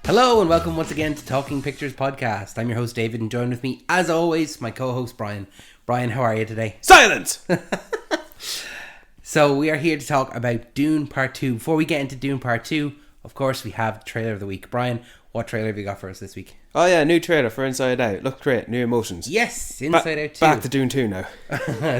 Hello and welcome once again to Talking Pictures Podcast. I'm your host David and joined with me as always my co-host Brian. Brian, how are you today? Silence! So we are here to talk about Dune Part 2. Before we get into Dune Part 2, of course we have Trailer of the Week. Brian, what trailer have you got for us this week? Oh yeah, new trailer for Inside Out. Looked great, new emotions. Yes, Inside Out 2. Back to Dune 2 now.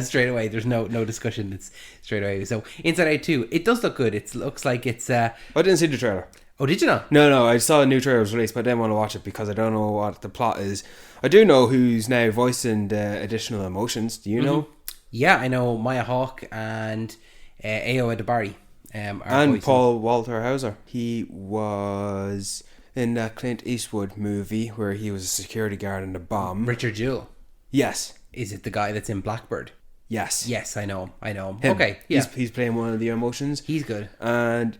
Straight away, there's no discussion, it's straight away. So Inside Out 2, it does look good. It looks like it's... I didn't see the trailer. Oh, did you not? No, I saw a new trailer was released, but I didn't want to watch it because I don't know what the plot is. I do know who's now voicing the additional emotions. Do you know? Yeah, I know Maya Hawke and Ayo Edebari. And voicing. Paul Walter Hauser. He was in that Clint Eastwood movie where he was a security guard in a bomb. Richard Jewell. Yes. Is it the guy that's in Blackbird? Yes. Yes, I know him. Him. Okay, yeah. He's playing one of the emotions. He's good. And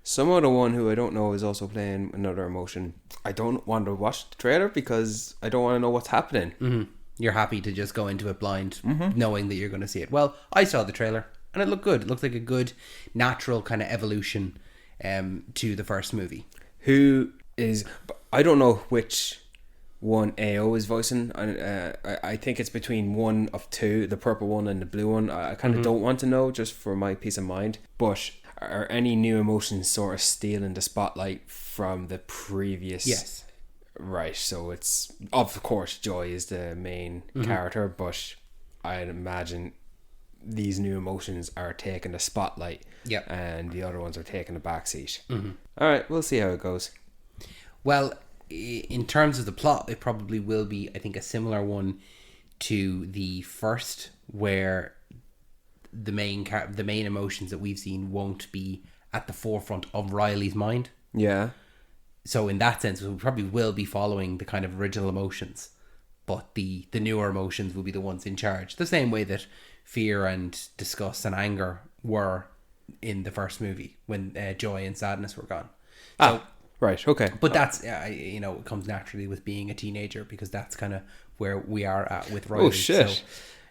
some other one who I don't know is also playing another emotion. I don't want to watch the trailer because I don't want to know what's happening. Mm-hmm. You're happy to just go into it blind, knowing that you're going to see it. Well, I saw the trailer and it looked good. It looked like a good, natural kind of evolution to the first movie. Who is... I don't know which one AO is voicing. I think it's between one of two, the purple one and the blue one. I kind of don't want to know just for my peace of mind. But are any new emotions sort of stealing the spotlight from the previous? Yes. Right, so it's... Of course, Joy is the main character, but I'd imagine these new emotions are taking the spotlight. Yep. And the other ones are taking the backseat. Alright, we'll see how it goes. Well, in terms of the plot, it probably will be, I think, a similar one to the first, where the main emotions that we've seen won't be at the forefront of Riley's mind. Yeah. So in that sense, we probably will be following the kind of original emotions, but the newer emotions will be the ones in charge. The same way that fear and disgust and anger were in the first movie when joy and sadness were gone. So, right, okay. But that's, it comes naturally with being a teenager, because that's kind of where we are at with Riley. Oh, shit. So,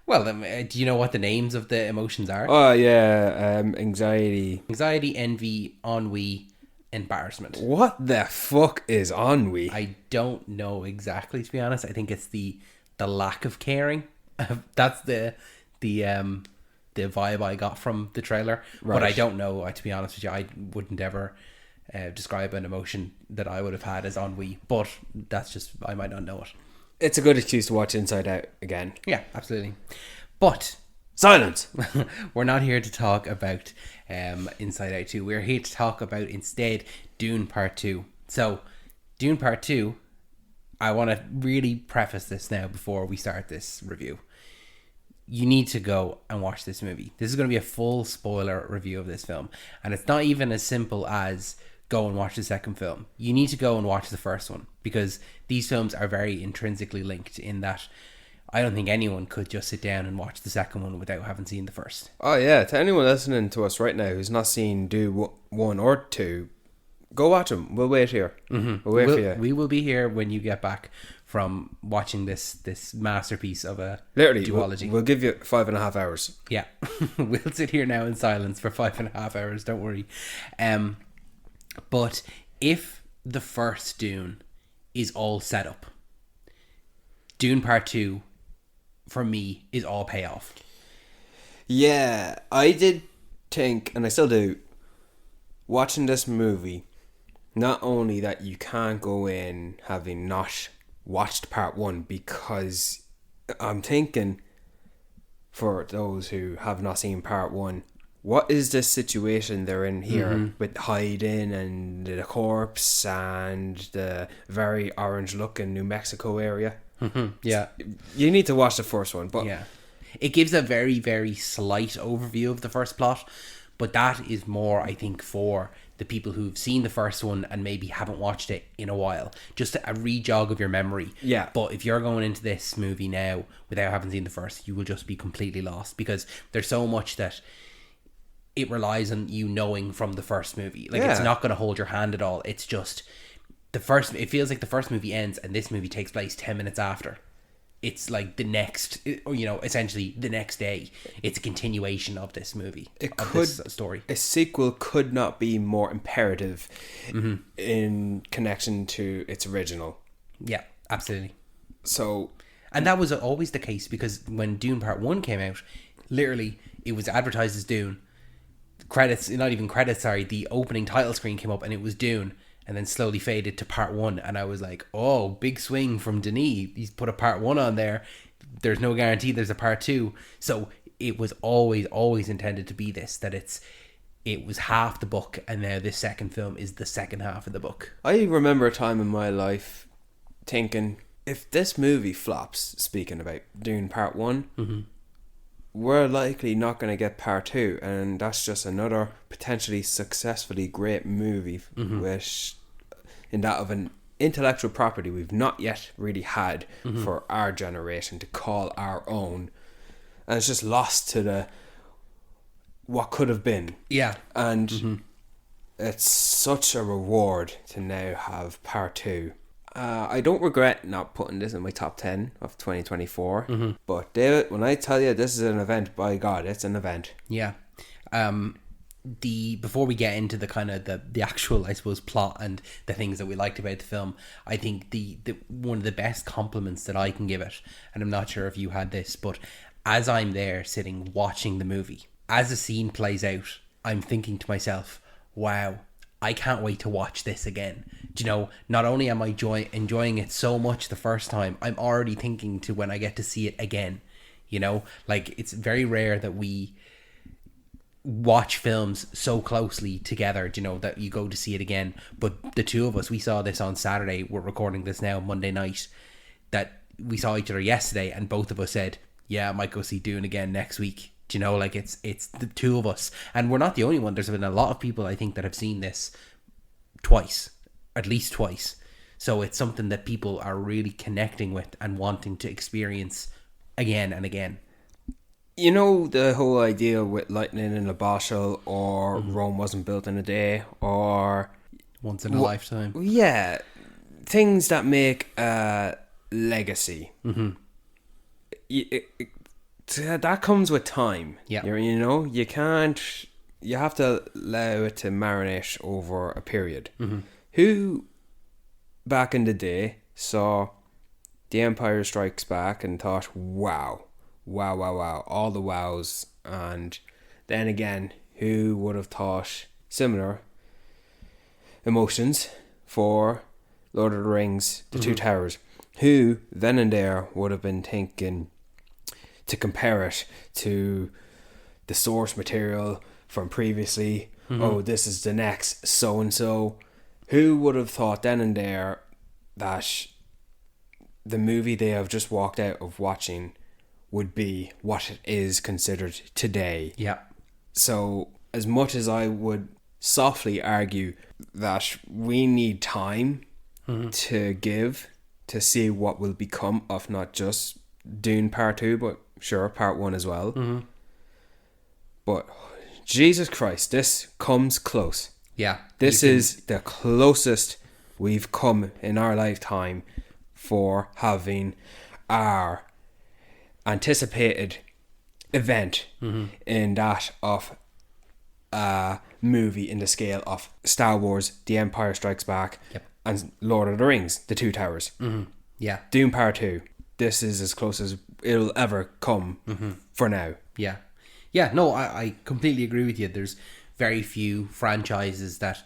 well, do you know what the names of the emotions are? Oh, yeah, anxiety. Anxiety, envy, ennui, embarrassment. What the fuck is ennui? I don't know exactly, to be honest. I think it's the lack of caring. That's the vibe I got from the trailer. Right. But I don't know, to be honest with you. I wouldn't ever describe an emotion that I would have had as ennui. But that's just, I might not know it. It's a good excuse to watch Inside Out again. Yeah, absolutely. But... Silence! We're not here to talk about Inside Out 2. We're here to talk about, instead, Dune Part 2. So, Dune Part 2, I want to really preface this now before we start this review. You need to go and watch this movie. This is going to be a full spoiler review of this film. And it's not even as simple as go and watch the second film. You need to go and watch the first one, because these films are very intrinsically linked, in that I don't think anyone could just sit down and watch the second one without having seen the first. Oh yeah, to anyone listening to us right now who's not seen Dune 1 or 2, go watch them. We'll wait here. We'll wait for you. We will be here when you get back from watching this masterpiece of a Literally, duology. We'll give you 5.5 hours. Yeah. We'll sit here now in silence for 5.5 hours, don't worry. But if the first Dune is all set up, Dune Part 2, for me, is all payoff. Yeah, I did think, and I still do, watching this movie, not only that you can't go in having not watched Part 1, because I'm thinking, for those who have not seen Part 1, what is this situation they're in here with hiding and the corpse and the very orange looking New Mexico area? Yeah. You need to watch the first one, but yeah, it gives a very, very slight overview of the first plot, but that is more, I think, for the people who've seen the first one and maybe haven't watched it in a while, just a re-jog of your memory. Yeah. But if you're going into this movie now without having seen the first, you will just be completely lost, because there's so much that it relies on you knowing from the first movie. Like, it's not going to hold your hand at all. It's just it feels like the first movie ends and this movie takes place 10 minutes after. it's like the next, or essentially the next day. It's a continuation of this movie. This story. A sequel could not be more imperative in connection to its original. Yeah, absolutely. So, and that was always the case, because when Dune Part 1 came out, literally it was advertised as Dune. Credits, not even credits, sorry, the opening title screen came up and it was Dune, and then slowly faded to Part 1, and I was like, oh, big swing from Denis. He's put a Part 1 on there. There's no guarantee there's a Part 2. So it was always intended to be this, that it was half the book, and now this second film is the second half of the book. I remember a time in my life thinking, if this movie flops, speaking about Dune Part 1, we're likely not going to get Part 2, and that's just another potentially successfully great movie which, in that of an intellectual property we've not yet really had for our generation to call our own, and it's just lost to the what could have been. Yeah. And it's such a reward to now have Part 2. I don't regret not putting this in my top 10 of 2024. But David, when I tell you this is an event, by God, it's an event. Yeah. Before we get into the kind of the actual, I suppose, plot and the things that we liked about the film, I think the one of the best compliments that I can give it, and I'm not sure if you had this, but as I'm there sitting watching the movie, as a scene plays out, I'm thinking to myself, wow, I can't wait to watch this again. Do you know, not only am I enjoying it so much the first time, I'm already thinking to when I get to see it again. Like, it's very rare that we watch films so closely together, that you go to see it again. But the two of us, we saw this on Saturday. We're recording this now Monday night. That we saw each other yesterday, and both of us said, yeah, I might go see Dune again next week. Do you know, like, it's the two of us, and we're not the only one. There's been a lot of people, I think, that have seen this at least twice. So it's something that people are really connecting with and wanting to experience again and again. You know, the whole idea with lightning in a bottle, or Rome wasn't built in a day, or once in a lifetime. Yeah, things that make a legacy. That comes with time. Yeah. You have to allow it to marinate over a period. Who, back in the day, saw The Empire Strikes Back and thought, wow, all the wows, and then again, who would have thought similar emotions for Lord of the Rings, The Two Towers? Who, then and there, would have been thinking to compare it to the source material from previously, oh, this is the next so-and-so. Who would have thought then and there that the movie they have just walked out of watching would be what it is considered today? Yeah. So, as much as I would softly argue that we need time to give to see what will become of not just Dune Part 2, but sure, Part 1 as well. But Jesus Christ, this comes close. Yeah. This is the closest we've come in our lifetime for having our anticipated event in that of a movie in the scale of Star Wars, The Empire Strikes Back, and Lord of the Rings, The Two Towers. Yeah. Dune Part 2. This is as close as it'll ever come for now. Yeah. Yeah, no, I completely agree with you. There's very few franchises that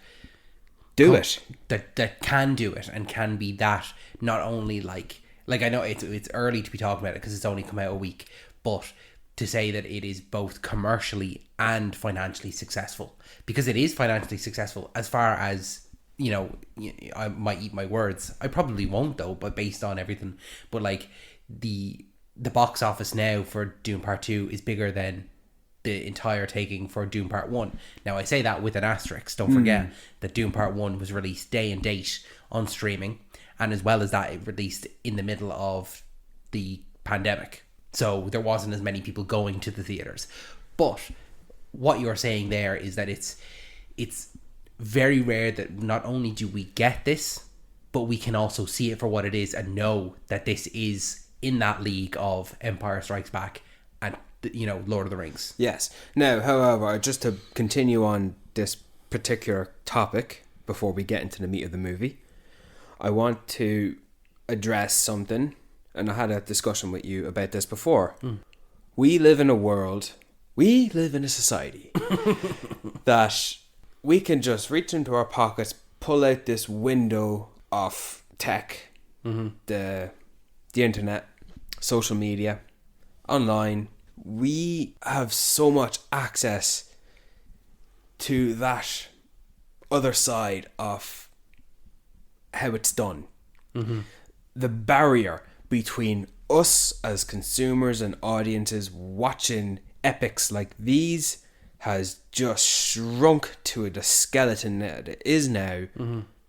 that can do it and can be that, not only like I know it's early to be talking about it because it's only come out a week, but to say that it is both commercially and financially successful, because it is financially successful as far as, I might eat my words. I probably won't though, but based on everything. But like the box office now for Dune Part 2 is bigger than the entire taking for Dune Part 1. Now I say that with an asterisk. Don't forget that Dune Part 1 was released day and date on streaming, and as well as that, it released in the middle of the pandemic. So there wasn't as many people going to the theaters. But what you're saying there is that it's very rare that not only do we get this, but we can also see it for what it is and know that this is in that league of Empire Strikes Back and, you know, Lord of the Rings. Yes. Now, however, just to continue on this particular topic before we get into the meat of the movie, I want to address something, and I had a discussion with you about this before. We live in a society that we can just reach into our pockets, pull out this window of tech, the internet, social media, online. We have so much access to that other side of how it's done. The barrier between us as consumers and audiences watching epics like these has just shrunk to the skeleton that it is now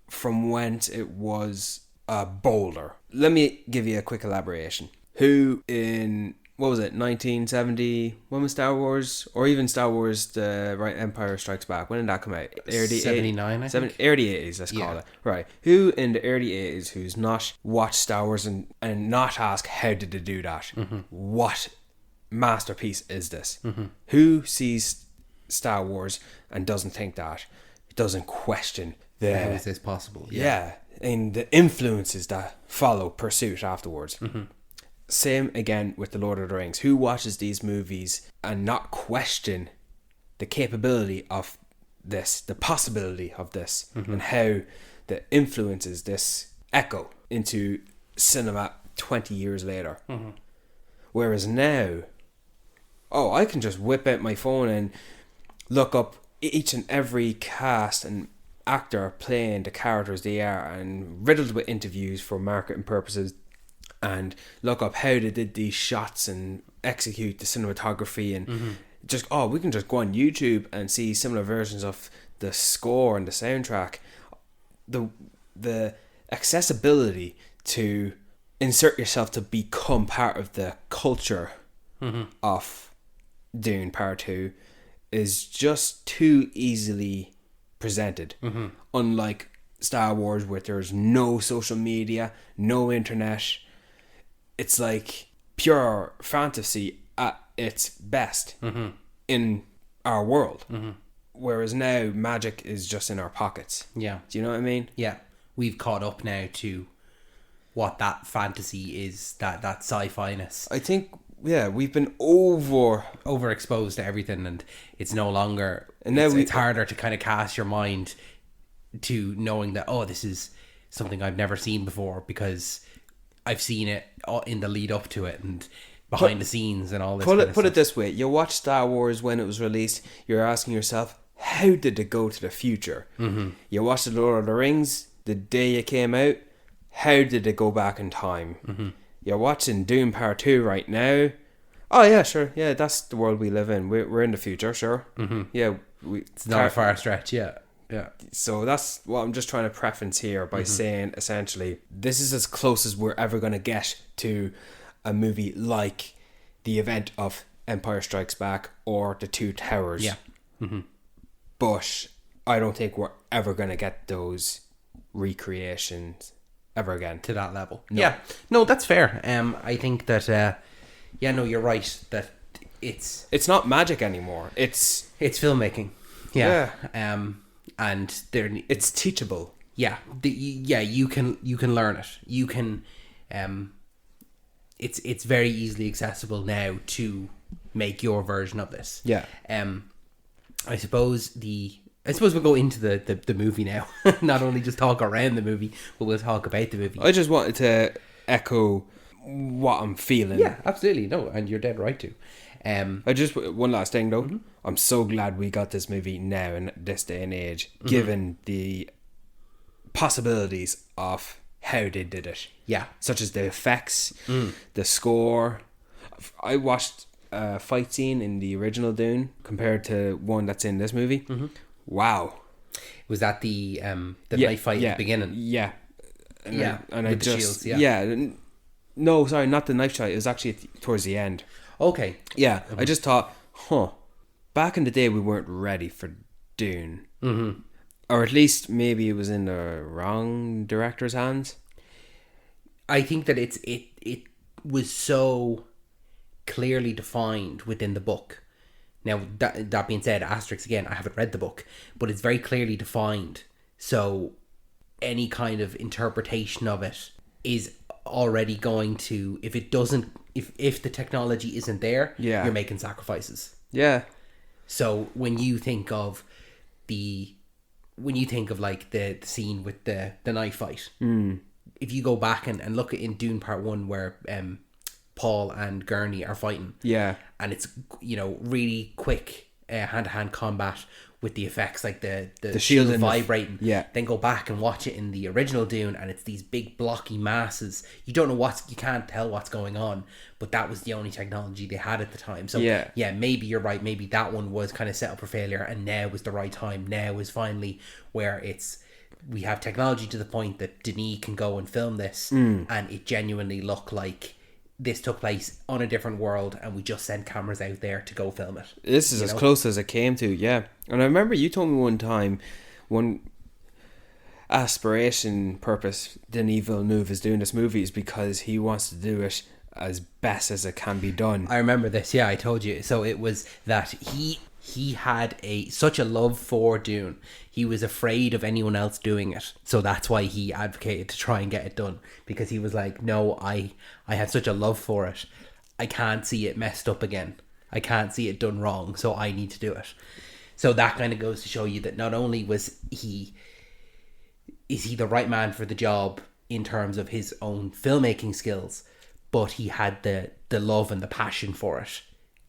from whence it was a boulder. Let me give you a quick elaboration. Who in, what was it, 1970, when was Star Wars? Or even Star Wars, the right, Empire Strikes Back, when did that come out? Early 79, I think. Early 80s, let's call it. Right. Who in the early 80s who's not watched Star Wars and not ask, how did they do that? What masterpiece is this? Who sees Star Wars and doesn't think that? Doesn't question How is this possible? Yeah. And the influences that follow pursuit afterwards. Same again with the Lord of the Rings. Who watches these movies and not question the capability of this, the possibility of this, and how the influences this echo into cinema 20 years later? Whereas now, I can just whip out my phone and look up each and every cast and actor playing the characters they are, and riddled with interviews for marketing purposes, and look up how they did these shots and execute the cinematography, and just we can just go on YouTube and see similar versions of the score and the soundtrack. The accessibility to insert yourself to become part of the culture of Dune Part 2 is just too easily presented. Unlike Star Wars, where there's no social media, no internet. It's like pure fantasy at its best in our world. Whereas now, magic is just in our pockets. Yeah. Do you know what I mean? Yeah. We've caught up now to what that fantasy is, that sci-fi-ness. I think, we've been overexposed to everything, and it's no longer, and now it's harder to kind of cast your mind to knowing that, this is something I've never seen before, because I've seen it in the lead up to it and behind the scenes and all this. Put it this way: you watch Star Wars when it was released, you're asking yourself, how did it go to the future? You watch the Lord of the Rings the day it came out, how did it go back in time? You're watching Dune Part 2 right now. Oh yeah, sure, yeah, that's the world we live in. We're in the future, sure. Yeah, it's not a far stretch. Yeah. So that's what I'm just trying to preference here by saying, essentially, this is as close as we're ever going to get to a movie like the event of Empire Strikes Back or The Two Towers. Yeah. But I don't think we're ever going to get those recreations ever again. To that level. No. Yeah. No, that's fair. I think that, you're right, that it's not magic anymore. It's filmmaking. Yeah. And it's teachable. Yeah, you can learn it. You can, it's very easily accessible now to make your version of this. Yeah. I suppose we'll go into the movie now. Not only just talk around the movie, but we'll talk about the movie. I just wanted to echo what I'm feeling. Yeah, absolutely. No, and you're dead right to. One last thing though. I'm so glad we got this movie now in this day and age, given the possibilities of how they did it. Yeah. Such as the effects, the score. I watched a fight scene in the original Dune compared to one that's in this movie. Wow. Was that the knife fight at the beginning? Yeah. And I with the just... shields, No, sorry, not the knife fight. It was actually towards the end. Okay. Yeah, I just thought, back in the day we weren't ready for Dune. Or at least maybe it was in the wrong director's hands. I think that was so clearly defined within the book. Now, that being said, asterisk again, I haven't read the book, but it's very clearly defined. So any kind of interpretation of it is already going to, if the technology isn't there, you're making sacrifices. Yeah. So when you think of like the scene with the knife fight, if you go back and look at in Dune Part 1 where Paul and Gurney are fighting, and it's, you know, really quick hand-to-hand combat with the effects like the shield vibrating, then go back and watch it in the original Dune and it's these big blocky masses. You can't tell what's going on, but that was the only technology they had at the time. So maybe you're right, maybe that one was kind of set up for failure, and now was the right time. Now is finally where we have technology to the point that Denis can go and film this and it genuinely look like this took place on a different world and we just sent cameras out there to go film it. This is as close as it came to, yeah. And I remember you told me one time, one aspiration purpose Denis Villeneuve is doing this movie is because he wants to do it as best as it can be done. I remember this, I told you. So it was that he had such a love for Dune. He was afraid of anyone else doing it. So that's why he advocated to try and get it done. Because he was like, no, I had such a love for it. I can't see it messed up again. I can't see it done wrong. So I need to do it. So that kind of goes to show you that not only is he the right man for the job in terms of his own filmmaking skills, but he had the love and the passion for it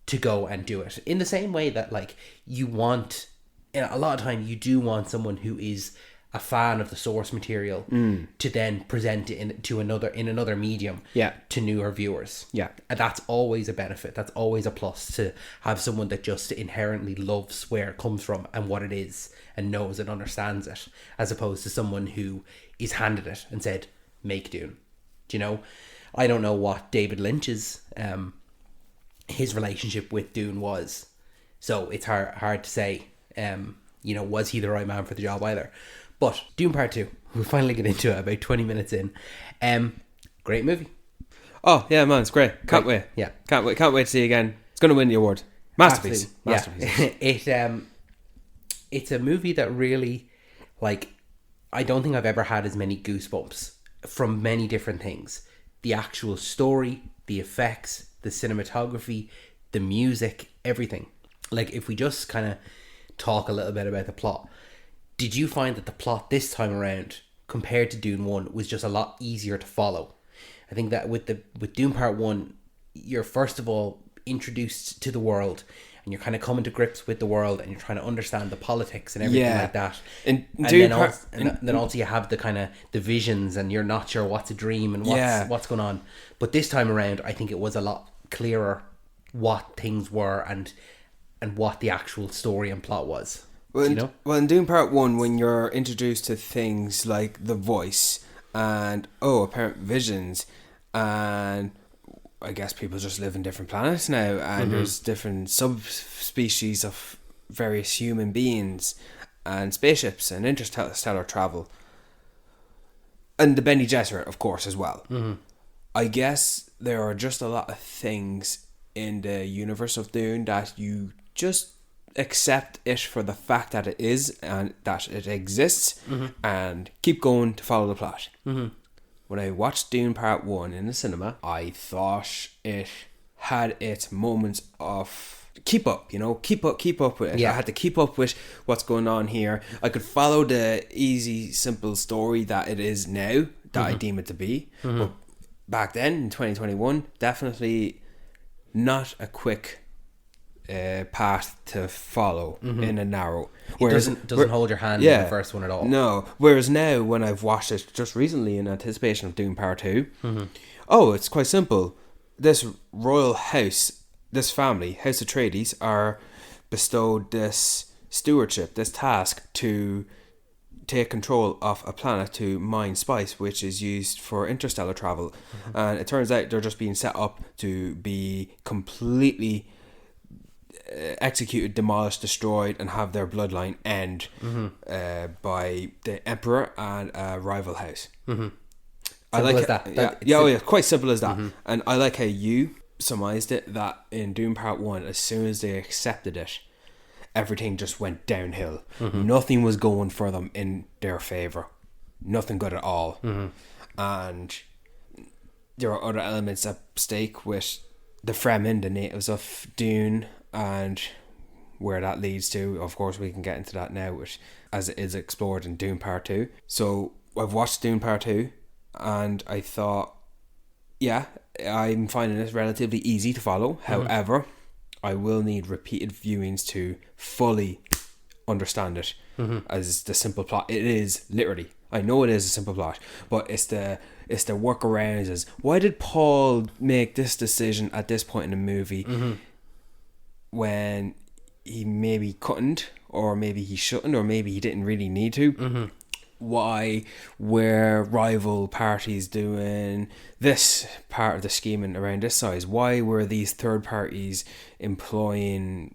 to go and do it. In the same way that, like, you want, a lot of time you do want someone who is a fan of the source material to then present it in another medium to newer viewers. And that's always a benefit. That's always a plus, to have someone that just inherently loves where it comes from and what it is and knows and understands it, as opposed to someone who is handed it and said, make Dune. Do you know? I don't know what David Lynch's his relationship with Dune was, so it's hard to say. Was he the right man for the job either? But Dune Part 2, we'll finally get into it about 20 minutes in. Great movie. Oh yeah, man, it's great. Can't wait. Yeah, can't wait to see it again. It's going to win the award. Masterpiece. Yeah. It's a movie that really, like, I don't think I've ever had as many goosebumps from many different things. The actual story, the effects, the cinematography, the music, everything. Like, if we just kind of talk a little bit about the plot, did you find that the plot this time around compared to Dune 1 was just a lot easier to follow? I think that with Dune Part 1, you're first of all introduced to the world, and you're kind of coming to grips with the world, and you're trying to understand the politics and everything like that. And then also you have the kind of the visions, and you're not sure what's a dream and what's going on. But this time around, I think it was a lot clearer what things were and what the actual story and plot was. Well, in Dune Part 1, when you're introduced to things like the voice and apparent visions, and I guess people just live in different planets now, and there's different subspecies of various human beings and spaceships and interstellar travel, and the Bene Gesserit, of course, as well. I guess there are just a lot of things in the universe of Dune that you just accept it for the fact that it is and that it exists, and keep going to follow the plot. When I watched Dune Part 1 in the cinema, I thought it had its moments of keep up with it. I had to keep up with what's going on here. I could follow the easy, simple story that it is now, that I deem it to be. But back then, in 2021, definitely not a quick path to follow in a narrow. Whereas it doesn't hold your hand in the first one at all. No. Whereas now, when I've watched it just recently in anticipation of Dune Part 2, it's quite simple. This royal house, this family, House Atreides, are bestowed this stewardship, this task to take control of a planet to mine spice, which is used for interstellar travel. And it turns out they're just being set up to be completely executed, demolished, destroyed, and have their bloodline end by the emperor and a rival house. Simple as that. Quite simple as that. And I like how you surmised it, that in Dune Part 1, as soon as they accepted it, everything just went downhill. Nothing was going for them in their favour. Nothing good at all. And there are other elements at stake with the Fremen, the natives of Dune, and where that leads to. Of course, we can get into that now, as it is explored in Dune Part 2. So I've watched Dune Part 2, and I thought, yeah, I'm finding this relatively easy to follow. However, I will need repeated viewings to fully understand it as the simple plot. It is literally, I know it is a simple plot, but it's the workarounds as, why did Paul make this decision at this point in the movie when he maybe couldn't, or maybe he shouldn't, or maybe he didn't really need to. Why were rival parties doing this part of the scheming around this size? Why were these third parties employing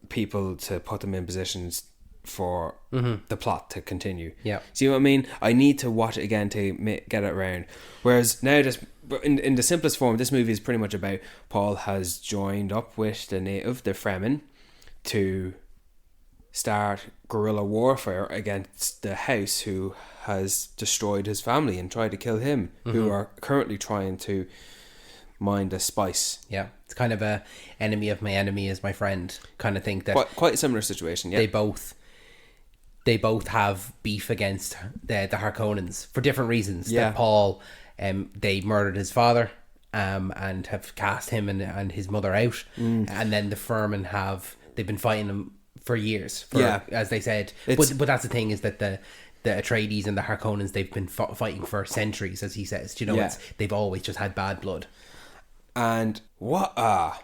people to put them in positions for the plot to continue? Yeah. See what I mean? I need to watch it again to get it around. Whereas now, just in the simplest form, this movie is pretty much about Paul has joined up with the native, the Fremen, to start guerrilla warfare against the house who has destroyed his family and tried to kill him, who are currently trying to mine the spice. Yeah, it's kind of a enemy of my enemy is my friend kind of thing. That quite a similar situation. Yeah, they both have beef against the Harkonnens for different reasons. Yeah, that Paul, they murdered his father, and have cast him and his mother out, and then the Fremen they've been fighting him for years, as they said. But that's the thing, is that the Atreides and the Harkonnens, they've been fighting for centuries, as he says. Do you know, they've always just had bad blood. And what a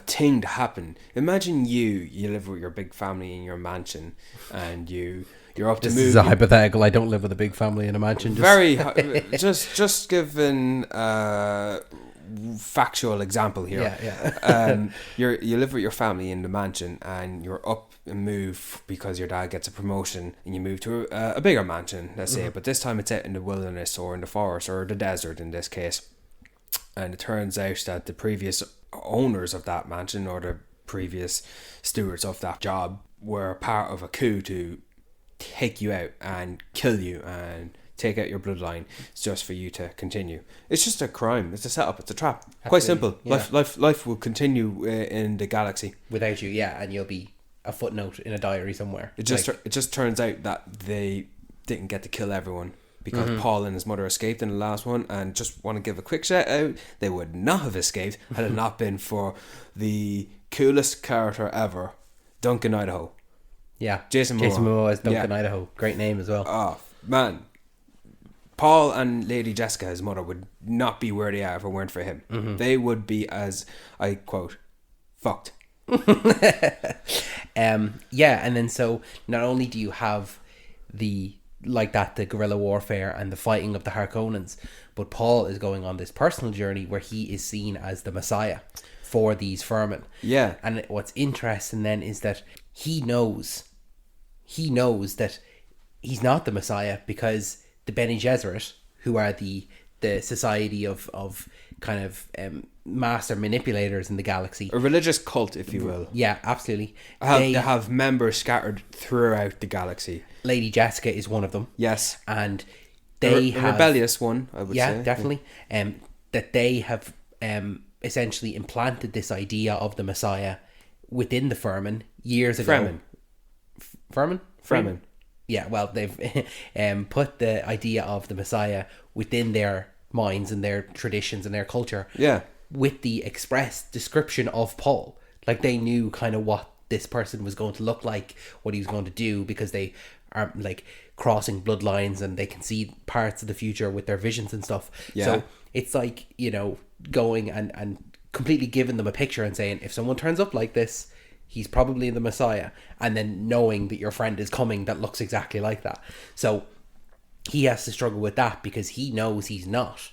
thing to happen. Imagine you live with your big family in your mansion, and you're up to move. This is a hypothetical. I don't live with a big family in a mansion. Just given factual example here. You live with your family in the mansion, and you're up and move because your dad gets a promotion, and you move to a bigger mansion, let's say, but this time it's out in the wilderness or in the forest or the desert in this case. And it turns out that the previous owners of that mansion, or the previous stewards of that job, were part of a coup to take you out and kill you and take out your bloodline just for you to continue. It's just a crime. It's a setup. It's a trap. Absolutely. Quite simple. Yeah. Life will continue in the galaxy without you. Yeah, and you'll be a footnote in a diary somewhere. It just turns out that they didn't get to kill everyone, because Paul and his mother escaped in the last one. And just want to give a quick shout out, they would not have escaped had it not been for the coolest character ever, Duncan Idaho. Yeah, Jason Momoa as Duncan Idaho. Great name as well. Oh man, Paul and Lady Jessica, his mother, would not be where they are if it weren't for him. They would be, as I quote, fucked. And then so not only do you have the guerrilla warfare and the fighting of the Harkonnens, but Paul is going on this personal journey where he is seen as the Messiah for these Fremen. Yeah. And what's interesting then is that he knows that he's not the Messiah, because the Bene Gesserit, who are the society of kind of master manipulators in the galaxy, a religious cult, if you will. Yeah, absolutely. They have members scattered throughout the galaxy. Lady Jessica is one of them. Yes. And they have a rebellious one, I would say. Yeah, definitely. That they have essentially implanted this idea of the Messiah within the Fremen years ago. Fremen. Yeah, well, they've put the idea of the Messiah within their minds and their traditions and their culture. Yeah. With the express description of Paul. Like, they knew kind of what this person was going to look like, what he was going to do, because they are like crossing bloodlines and they can see parts of the future with their visions and stuff. Yeah. So it's like, you know, going and completely giving them a picture and saying, if someone turns up like this, he's probably the Messiah. And then knowing that your friend is coming that looks exactly like that. So he has to struggle with that, because he knows he's not,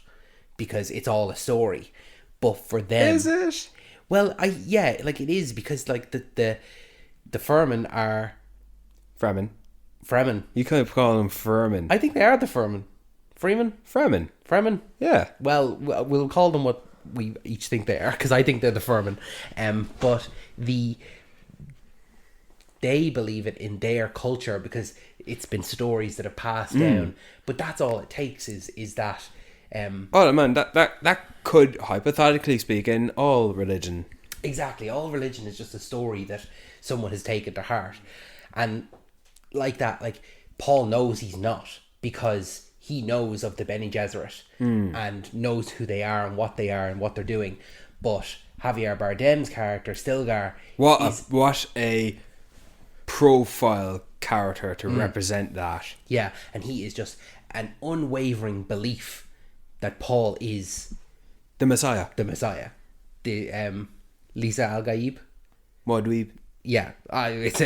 because it's all a story. But for them, is it? Well, it is, because like the Fremen are Fremen. Fremen. You kind of call them Fremen. I think they are the Fremen. Fremen? Fremen. Fremen? Yeah. Well, we'll call them what we each think they are, because I think they're the Fremen. But they believe it in their culture because it's been stories that have passed down. But that's all it takes is that. Oh man, that could, hypothetically speaking, all religion. Exactly, all religion is just a story that someone has taken to heart, and like that, like Paul knows he's not, because he knows of the Bene Gesserit and knows who they are and what they're doing. But Javier Bardem's character Stilgar, what a profile character to represent that. Yeah, and he is just an unwavering belief that Paul is the Messiah. The Lisa Al Gaib. Modweeb. Yeah, it's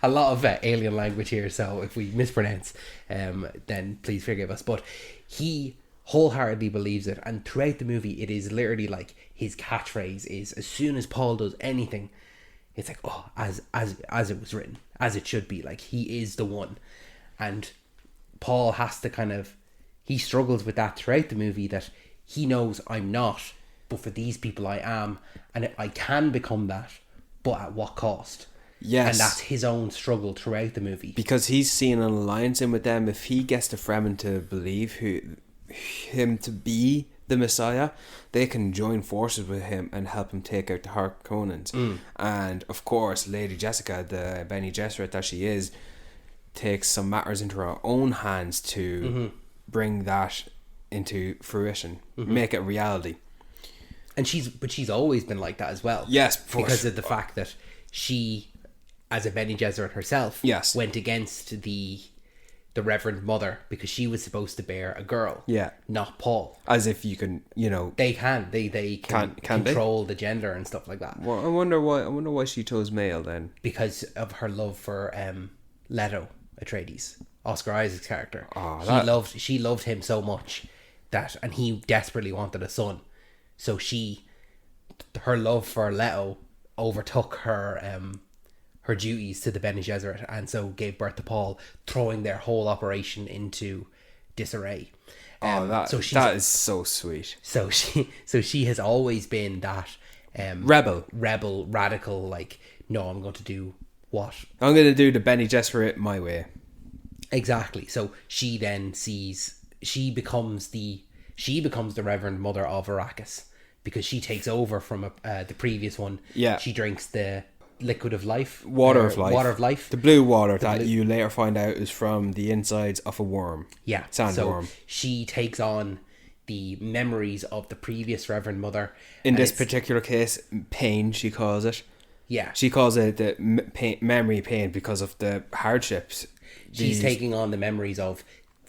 a lot of alien language here, so if we mispronounce, then please forgive us. But he wholeheartedly believes it, and throughout the movie, it is literally like his catchphrase is, as soon as Paul does anything, it's like, oh, as it was written, as it should be. Like, he is the one, and Paul has to he struggles with that throughout the movie, that he knows, I'm not, but for these people I am, and I can become that, but at what cost? Yes. And that's his own struggle throughout the movie. Because he's seeing an alliance in with them. If he gets the Fremen to believe him to be the Messiah, they can join forces with him and help him take out the Harkonnens. And of course, Lady Jessica, the Bene Gesserit that she is, takes some matters into her own hands to bring that into fruition, make it reality. And she's always been like that as well. Yes, because of the fact that she, as a Bene Gesserit herself, went against the Reverend Mother, because she was supposed to bear a girl, not Paul. As if you can, they can control the gender and stuff like that. Well, I wonder why she chose male then. Because of her love for Leto Atreides, Oscar Isaac's character. She loved him so much that, and he desperately wanted a son. So her love for Leto overtook her duties to the Bene Gesserit, and so gave birth to Paul, throwing their whole operation into disarray. That is so sweet. So she has always been that rebel, radical. Like, no, I'm going to do what I'm going to do the Bene Gesserit my way. Exactly. So she then she becomes the Reverend Mother of Arrakis, because she takes over from the previous one. Yeah. She drinks the liquid of life. Water of life. The blue water you later find out is from the insides of a worm. Yeah. Sandworm. So she takes on the memories of the previous Reverend Mother. In this particular case, pain, she calls it. Yeah. She calls it the memory pain because of the hardships. She's taking on the memories of,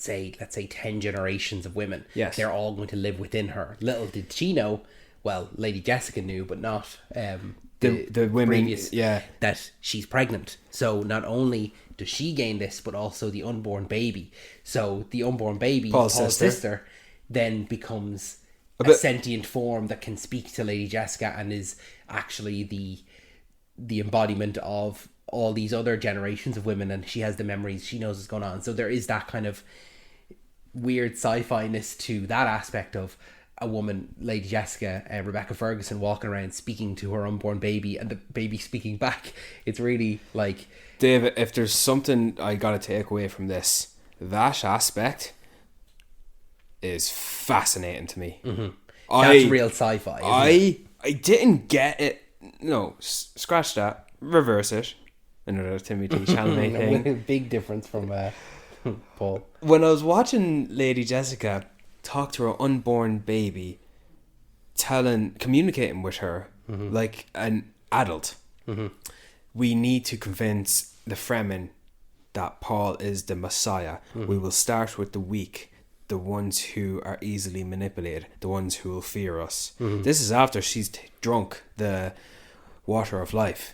let's say 10 generations of women. Yes. They're all going to live within her. Little did she know, well, Lady Jessica knew, but not the women, previous, that she's pregnant. So not only does she gain this, but also the unborn baby. So the unborn baby, Paul's sister, then becomes a sentient form that can speak to Lady Jessica, and is actually the embodiment of all these other generations of women, and she has the memories, she knows what's going on. So there is that kind of weird sci-fi-ness to that aspect of a woman, Lady Jessica, Rebecca Ferguson, walking around speaking to her unborn baby, and the baby speaking back. It's really like... David, if there's something I gotta take away from this, that aspect is fascinating to me. That's real sci-fi, isn't it? I didn't get it. No, scratch that. Reverse it. Another Timothée Chalamet thing. Big difference from Paul. When I was watching Lady Jessica talk to her unborn baby, communicating with her like an adult, we need to convince the Fremen that Paul is the Messiah. We will start with the weak, the ones who are easily manipulated, the ones who will fear us. This is after she's drunk the water of life.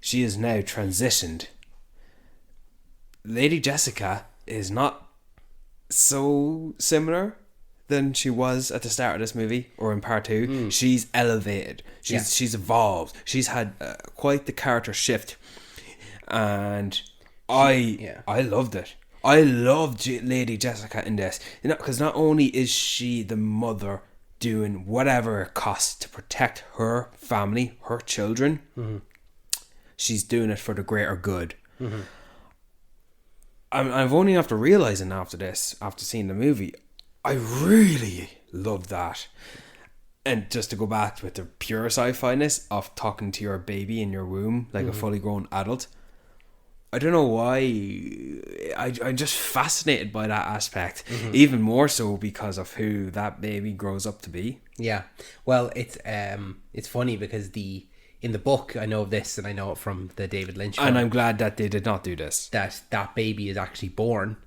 She is now transitioned. Lady Jessica is not so similar than she was at the start of this movie or in part 2. She's elevated. She's evolved. She's had quite the character shift, and I loved it. I love Lady Jessica in this, because not only is she the mother doing whatever it costs to protect her family, her children, she's doing it for the greater good. I've only after realizing after seeing the movie, I really love that. And just to go back with the pure sci-fi-ness of talking to your baby in your womb like a fully grown adult, I don't know why I'm just fascinated by that aspect, even more so because of who that baby grows up to be. Yeah, well, it's funny because in the book, I know of this, and I know it from the David Lynch film, and I'm glad that they did not do this. That baby is actually born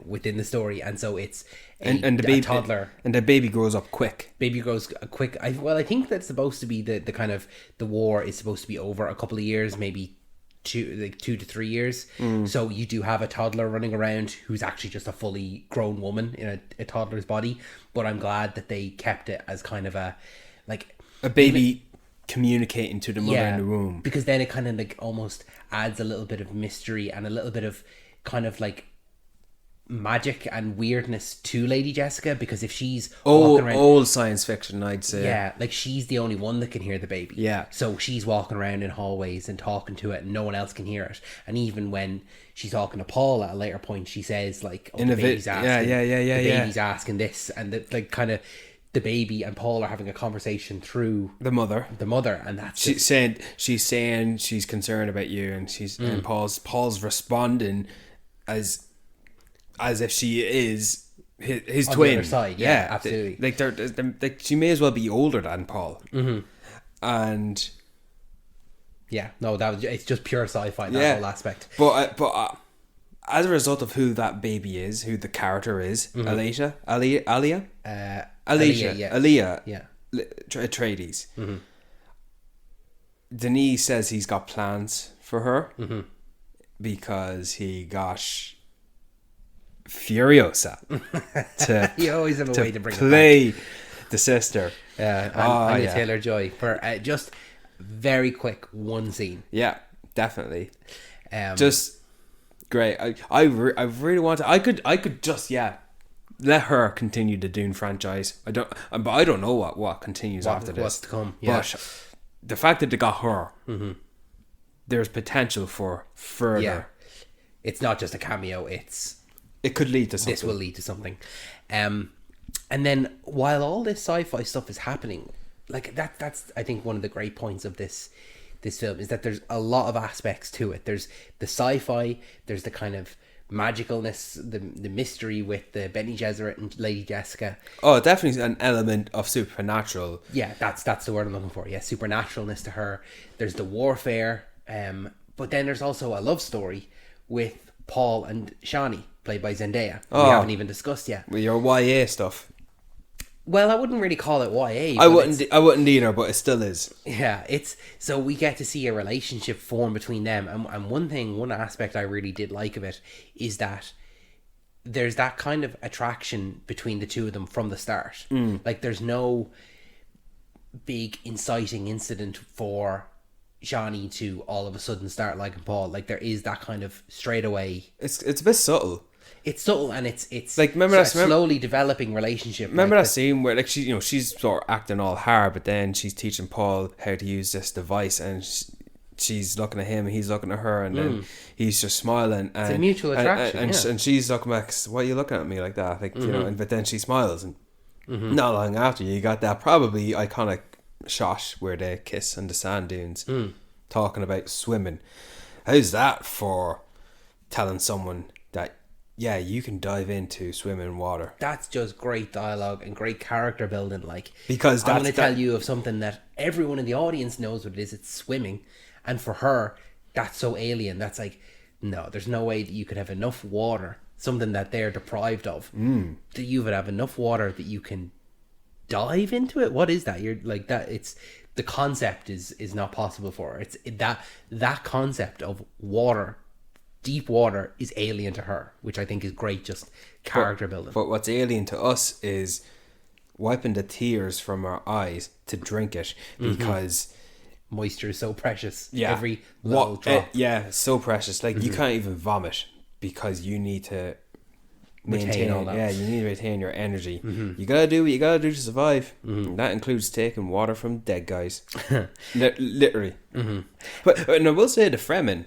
within the story, and so it's and the baby, a toddler, and the baby grows up quick. Baby grows quick. I think that's supposed to be the kind of the war is supposed to be over a couple of years, maybe 2 to 3 years. So you do have a toddler running around who's actually just a fully grown woman in a toddler's body. But I'm glad that they kept it as kind of a baby communicating to the mother in the womb, because then it kind of like almost adds a little bit of mystery and a little bit of kind of like magic and weirdness to Lady Jessica, because if she's walking around, old science fiction, I'd say, like she's the only one that can hear the baby, so she's walking around in hallways and talking to it and no one else can hear it. And even when she's talking to Paul at a later point, she says like, oh, the baby's asking, the baby's asking this, and the baby and Paul are having a conversation through the mother, and that's she's saying she's concerned about you, and and Paul's responding as if she is his on twin. The other side, absolutely. Like she may as well be older than Paul, and it's just pure sci-fi, that whole aspect. But as a result of who that baby is, who the character is, Alicia Atreides. Denis says he's got plans for her because he got Furiosa to you always have a way to bring play it back. The sister. Anya Taylor-Joy for just very quick one scene. Yeah, definitely. Just great. I really want to. I could just let her continue the Dune franchise. I don't know what continues after this. What's to come? Yeah. But the fact that they got her, there's potential for further. Yeah. It's not just a cameo. It could lead to something. This will lead to something. And then while all this sci-fi stuff is happening, like that's I think one of the great points of this film is that there's a lot of aspects to it. There's the sci-fi, there's the kind of magicalness, the mystery with the Bene Gesserit and Lady Jessica. Oh, definitely an element of supernatural. Yeah, that's the word I'm looking for. Yeah, supernaturalness to her. There's the warfare, but then there's also a love story with Paul and Shani, played by Zendaya. We haven't even discussed yet. With your YA stuff. Well, I wouldn't really call it YA. I wouldn't either, but it still is. Yeah, so we get to see a relationship form between them, and one aspect I really did like of it is that there's that kind of attraction between the two of them from the start. Like there's no big inciting incident for Shani to all of a sudden start liking Paul. Like there is that kind of straight away. It's a bit subtle. It's subtle, and it's like slowly developing relationship. Remember that scene where like she's sort of acting all hard, but then she's teaching Paul how to use this device, and she's looking at him, and he's looking at her, and then he's just smiling. And, it's a mutual attraction, and she's looking back, why are you looking at me like that? Like but then she smiles, and not long after you got that probably iconic shot where they kiss on the sand dunes, talking about swimming. How's that for telling someone that? Yeah, you can dive into swimming water. That's just great dialogue and great character building. Like, because I'm going to tell you of something that everyone in the audience knows what it is. It's swimming, and for her, that's so alien. That's like, no, there's no way that you could have enough water, something that they're deprived of, that you would have enough water that you can dive into it. What is that? You're like that. It's the concept is not possible for her. It's that concept of water. Deep water is alien to her, which I think is great, just character building. But what's alien to us is wiping the tears from our eyes to drink it, because moisture is so precious. Yeah, every little drop. So precious. Like you can't even vomit because you need to retain all that. Yeah, you need to retain your energy. You gotta do what you gotta do to survive. And that includes taking water from dead guys. Literally. But and I will say the Fremen,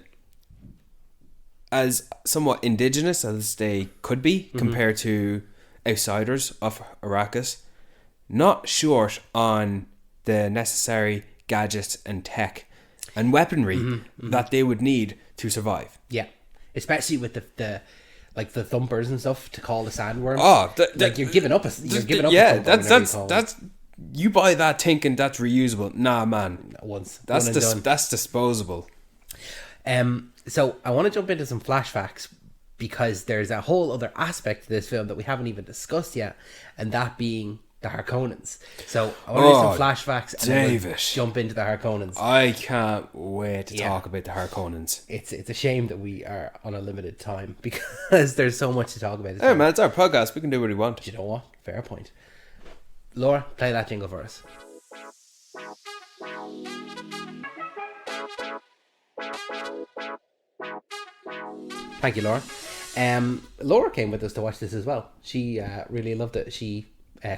as somewhat indigenous as they could be compared to outsiders of Arrakis, not short on the necessary gadgets and tech and weaponry that they would need to survive. Yeah, especially with the like the thumpers and stuff to call the sandworms. Oh, like you're giving up. Yeah, that's you buy that thinking that's reusable. Nah, man. That's disposable. So I want to jump into some flashbacks because there's a whole other aspect to this film that we haven't even discussed yet, and that being the Harkonnens. So I want to do some flashbacks and then we'll jump into the Harkonnens. I can't wait to talk about the Harkonnens. It's a shame that we are on a limited time because there's so much to talk about. Hey man, it's our podcast. We can do what we want. Do you know what? Fair point. Laura, play that jingle for us. Thank you, Laura. Laura came with us to watch this as well. She really loved it. She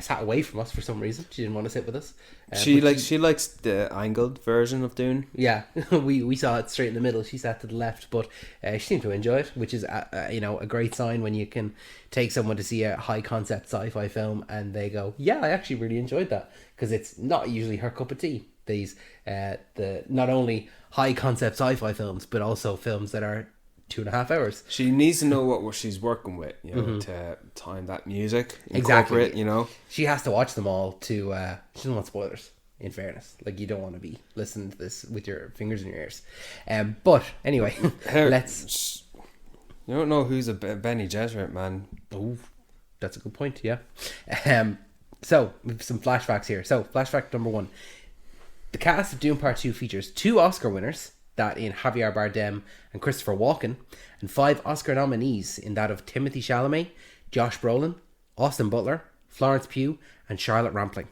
sat away from us for some reason. She didn't want to sit with us. She likes the angled version of Dune. Yeah, we saw it straight in the middle. She sat to the left, but she seemed to enjoy it, which is a great sign when you can take someone to see a high concept sci-fi film and they go, yeah, I actually really enjoyed that, because it's not usually her cup of tea. These the not only high concept sci-fi films, but also films that are 2.5 hours. She needs to know what she's working with, to time that music. Exactly. It. She has to watch them all to. She doesn't want spoilers. In fairness, like, you don't want to be listening to this with your fingers in your ears. But anyway, let's. You don't know who's a Benny Gesserit, man. Oh, that's a good point. Yeah. So we have some flashbacks here. So flashback number 1. The cast of Dune Part 2 features 2 Oscar winners, that in Javier Bardem and Christopher Walken, and 5 Oscar nominees in that of Timothée Chalamet, Josh Brolin, Austin Butler, Florence Pugh, and Charlotte Rampling.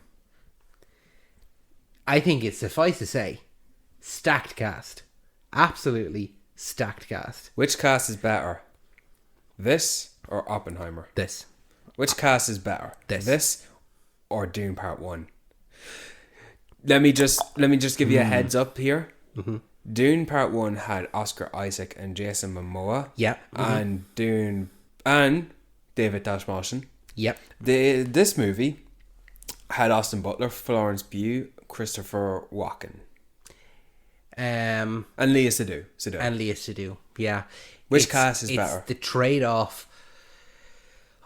I think it's suffice to say, stacked cast. Absolutely stacked cast. Which cast is better? This or Oppenheimer? This. Which cast is better? This or Dune Part 1? Let me just give you a heads up here. Dune Part 1 had Oscar Isaac and Jason Momoa. Yeah. And Dune and David Dastmalchian. Yep. This movie had Austin Butler, Florence Pugh, Christopher Walken. And Léa Seydoux. Yeah. Which cast is better? The trade-off.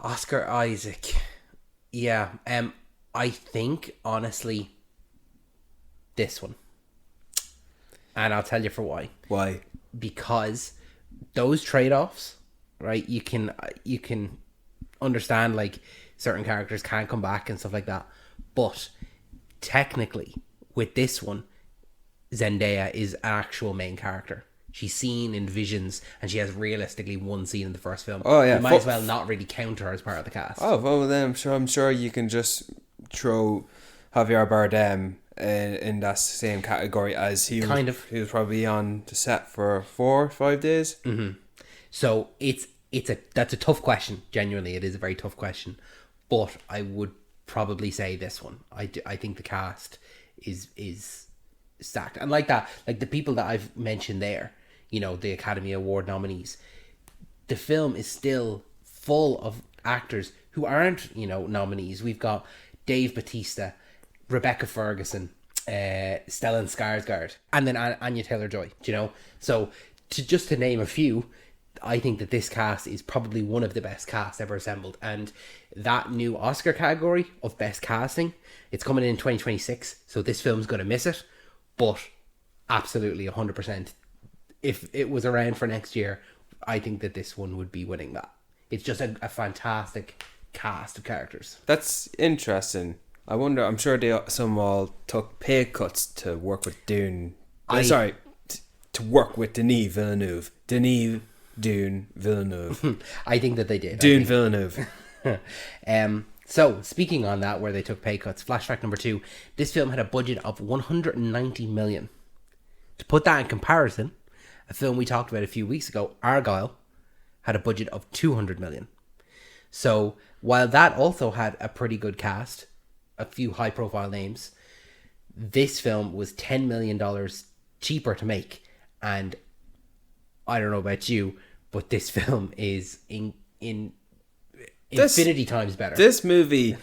Oscar Isaac. Yeah. I think, honestly, this one. And I'll tell you for why. Why? Because those trade-offs, right? You can understand, like, certain characters can't come back and stuff like that. But technically, with this one, Zendaya is an actual main character. She's seen in visions, and she has realistically one scene in the first film. Oh yeah, you might as well not really count her as part of the cast. Oh well, then I'm sure you can just throw Javier Bardem in that same category as he was probably on the set for 4 or 5 days. So that's a tough question. Genuinely, it is a very tough question. But I would probably say this one. I think the cast is stacked, and like that, like the people that I've mentioned there, the Academy Award nominees, the film is still full of actors who aren't nominees. We've got Dave Bautista, Rebecca Ferguson, Stellan Skarsgård, and then Anya Taylor-Joy. So to name a few, I think that this cast is probably one of the best casts ever assembled. And that new Oscar category of best casting, it's coming in 2026, so this film's going to miss it. But absolutely 100%, if it was around for next year, I think that this one would be winning that. It's just a fantastic cast of characters. That's interesting. I wonder, I'm sure some all took pay cuts to work with Dune. To work with Denis Villeneuve. Dune Villeneuve. I think that they did. Dune Villeneuve. So, speaking on that, where they took pay cuts, flashback number 2, this film had a budget of 190 million. To put that in comparison, a film we talked about a few weeks ago, Argyle, had a budget of 200 million. So while that also had a pretty good cast, a few high profile names, this film was $10 million cheaper to make. And I don't know about you, but this film is in infinity times better. This movie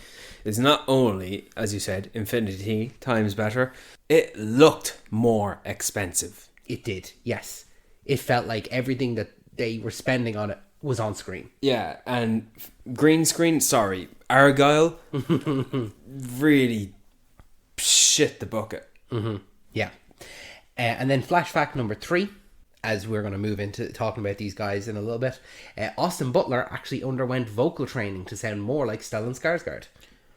is not only, as you said, infinity times better, it looked more expensive. It did, yes. It felt like everything that they were spending on it was on screen. Yeah, and green screen, sorry, Argyle really shit the bucket. Yeah. And then flashback number 3, as we're going to move into talking about these guys in a little bit. Austin Butler actually underwent vocal training to sound more like Stellan Skarsgård.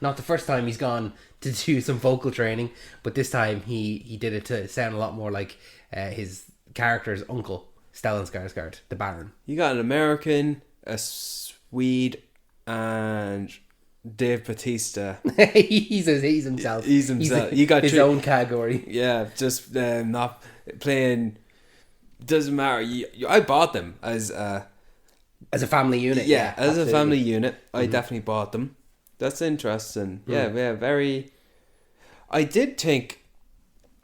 Not the first time he's gone to do some vocal training, but this time he did it to sound a lot more like his character's uncle, Stellan Skarsgård, the Baron. You got an American, a Swede, and Dave Bautista. he's himself. He's himself. You got his own category. Yeah, just not playing. Doesn't matter. I bought them as a family unit. Yeah, as absolutely. a family unit, I definitely bought them. That's interesting. Yeah, very. I did think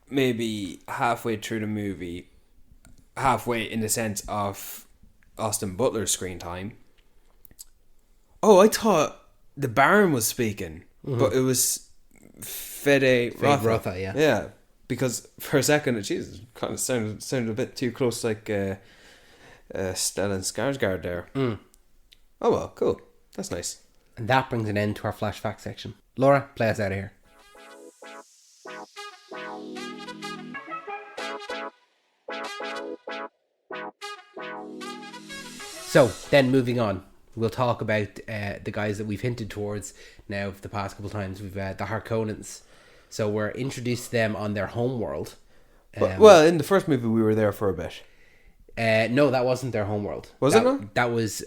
maybe halfway through the movie, halfway in the sense of Austin Butler's screen time. Oh, I thought the Baron was speaking, but it was Fede Rotha. Yeah, because for a second, Jesus, kind of sounded a bit too close, like Stellan Skarsgård there. Oh well, cool. That's nice. And that brings an end to our flashback section. Laura, play us out of here. So, then moving on, we'll talk about the guys that we've hinted towards now for the past couple of times. We've the Harkonnens. So we're introduced to them on their home world. Well, in the first movie, we were there for a bit. No, that wasn't their homeworld. Was it not? That was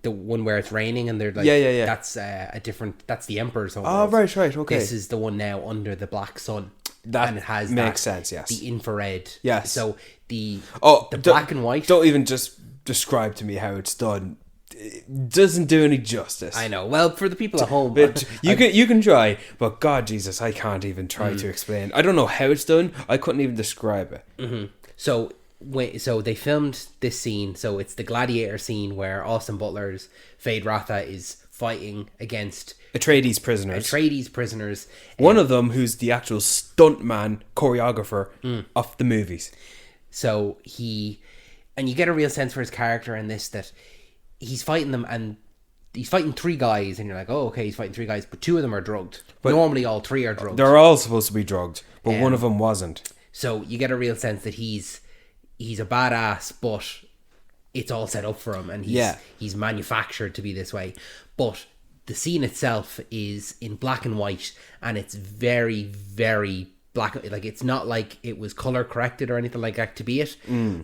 the one where it's raining and they're like, yeah. That's a different. That's the Emperor's homeworld. Oh, right, okay. This is the one now under the black sun. That and it has makes sense. Yes. The infrared. Yes. So the black and white. Don't even just describe to me how it's done. It doesn't do any justice. I know. Well, for the people at home, you can try, but God, Jesus, I can't even try to explain. I don't know how it's done. I couldn't even describe it. Mm-hmm. So they filmed this scene. So it's the gladiator scene where Austin Butler's Fade Rotha is fighting against Atreides prisoners. One of them who's the actual stuntman choreographer of the movies. So and you get a real sense for his character in this, that he's fighting them and he's fighting 3 guys and you're like, oh, okay, he's fighting 3 guys, but 2 of them are drugged. But normally all 3 are drugged. They're all supposed to be drugged, but one of them wasn't. So you get a real sense that he's a badass, but it's all set up for him and he's manufactured to be this way. But the scene itself is in black and white and it's very, very black. Like, it's not like it was color corrected or anything like that to be it,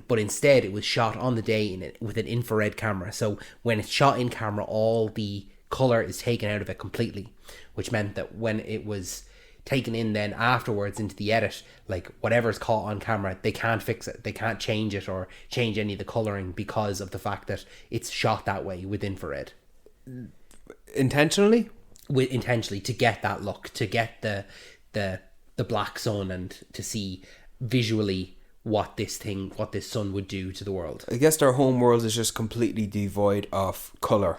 but instead it was shot on the day with an infrared camera. So when it's shot in camera, all the color is taken out of it completely, which meant that when it was taken in then afterwards into the edit, like whatever's caught on camera, they can't fix it, they can't change it or change any of the coloring because of the fact that it's shot that way with infrared. Intentionally to get that look, to get the black sun and to see visually what this sun would do to the world. I guess their home world is just completely devoid of colour.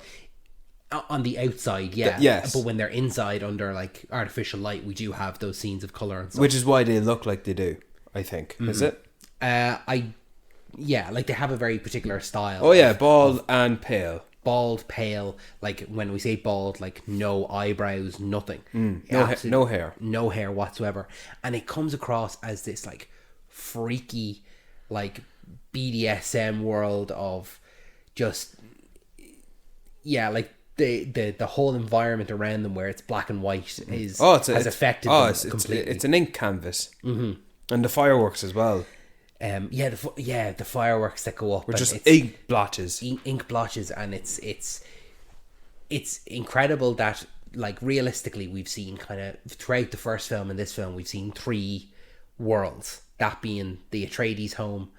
On the outside, yeah. Yes. But when they're inside under like artificial light, we do have those scenes of colour and stuff. Which is why they look like they do, I think. Is it? Like they have a very particular style. Oh yeah, bald and pale. Bald, pale, like when we say bald, like no eyebrows, nothing. No hair. No hair whatsoever. And it comes across as this like freaky, like BDSM world of just, like the whole environment around them where it's black and white has affected them completely. It's an ink canvas. Mm-hmm. And the fireworks as well. The fireworks that go up, which just ink blotches, and it's incredible that, like, realistically we've seen kind of throughout the first film and this film we've seen 3 worlds, that being the Atreides home,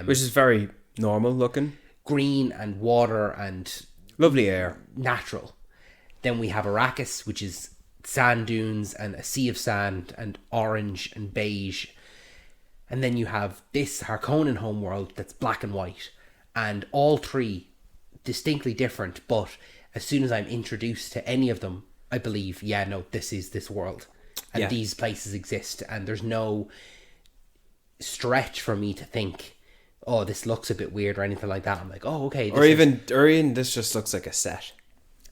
which is very normal looking, green and water and lovely air, natural, Then we have Arrakis, which is sand dunes and a sea of sand and orange and beige. And then you have this Harkonnen homeworld that's black and white. And all three distinctly different, but as soon as I'm introduced to any of them, I believe, yeah, no, this is this world. And these places exist. And there's no stretch for me to think, oh, this looks a bit weird or anything like that. I'm like, oh, okay. Or even this just looks like a set.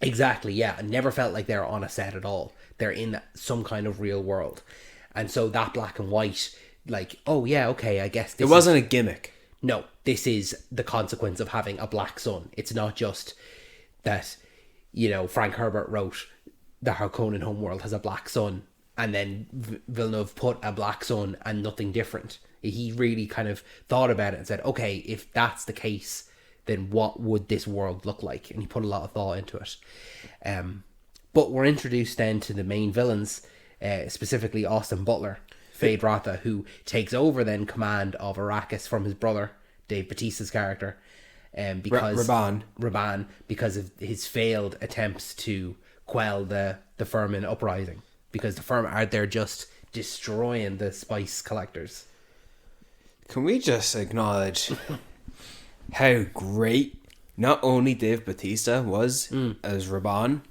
Exactly, yeah. I never felt like they're on a set at all. They're in some kind of real world. And so that black and white, like, oh yeah, okay, I guess this It wasn't a gimmick. No, this is the consequence of having a black sun. It's not just that, you know, Frank Herbert wrote the Harkonnen homeworld has a black sun and then Villeneuve put a black sun and nothing different. He really kind of thought about it and said, okay, if that's the case, then what would this world look like? And he put a lot of thought into it. But we're introduced then to the main villains, specifically Austin Butler, Fade Rotha, who takes over then command of Arrakis from his brother, Dave Bautista's character, because Raban, because of his failed attempts to quell the Fremen uprising, because the Fremen are there just destroying the spice collectors. Can we just acknowledge how great not only Dave Bautista was as Raban,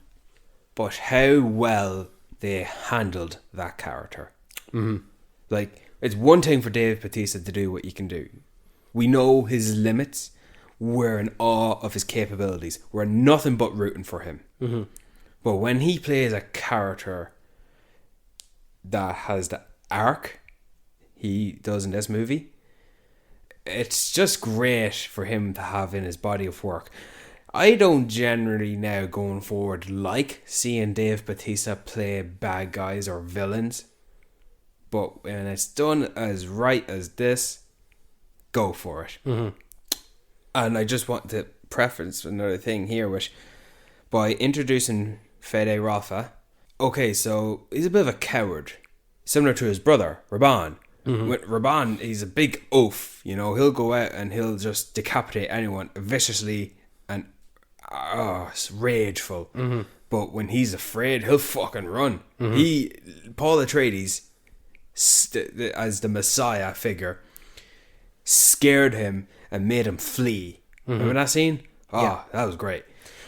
but how well they handled that character. Mm-hmm. Like, it's one thing for Dave Bautista to do what you can do. We know his limits. We're in awe of his capabilities. We're nothing but rooting for him. Mm-hmm. But when he plays a character that has the arc he does in this movie, it's just great for him to have in his body of work. I don't generally now going forward like seeing Dave Bautista play bad guys or villains. But when it's done as right as this, go for it. Mm-hmm. And I just want to preference another thing here, which by introducing Fede Rotha, okay, so he's a bit of a coward, similar to his brother, Raban. Mm-hmm. With Raban, he's a big oaf, you know, he'll go out and he'll just decapitate anyone viciously and rageful. Mm-hmm. But when he's afraid, he'll fucking run. Mm-hmm. Paul Atreides, as the Messiah figure, scared him and made him flee. Mm-hmm. Remember that scene? Oh, yeah. That was great.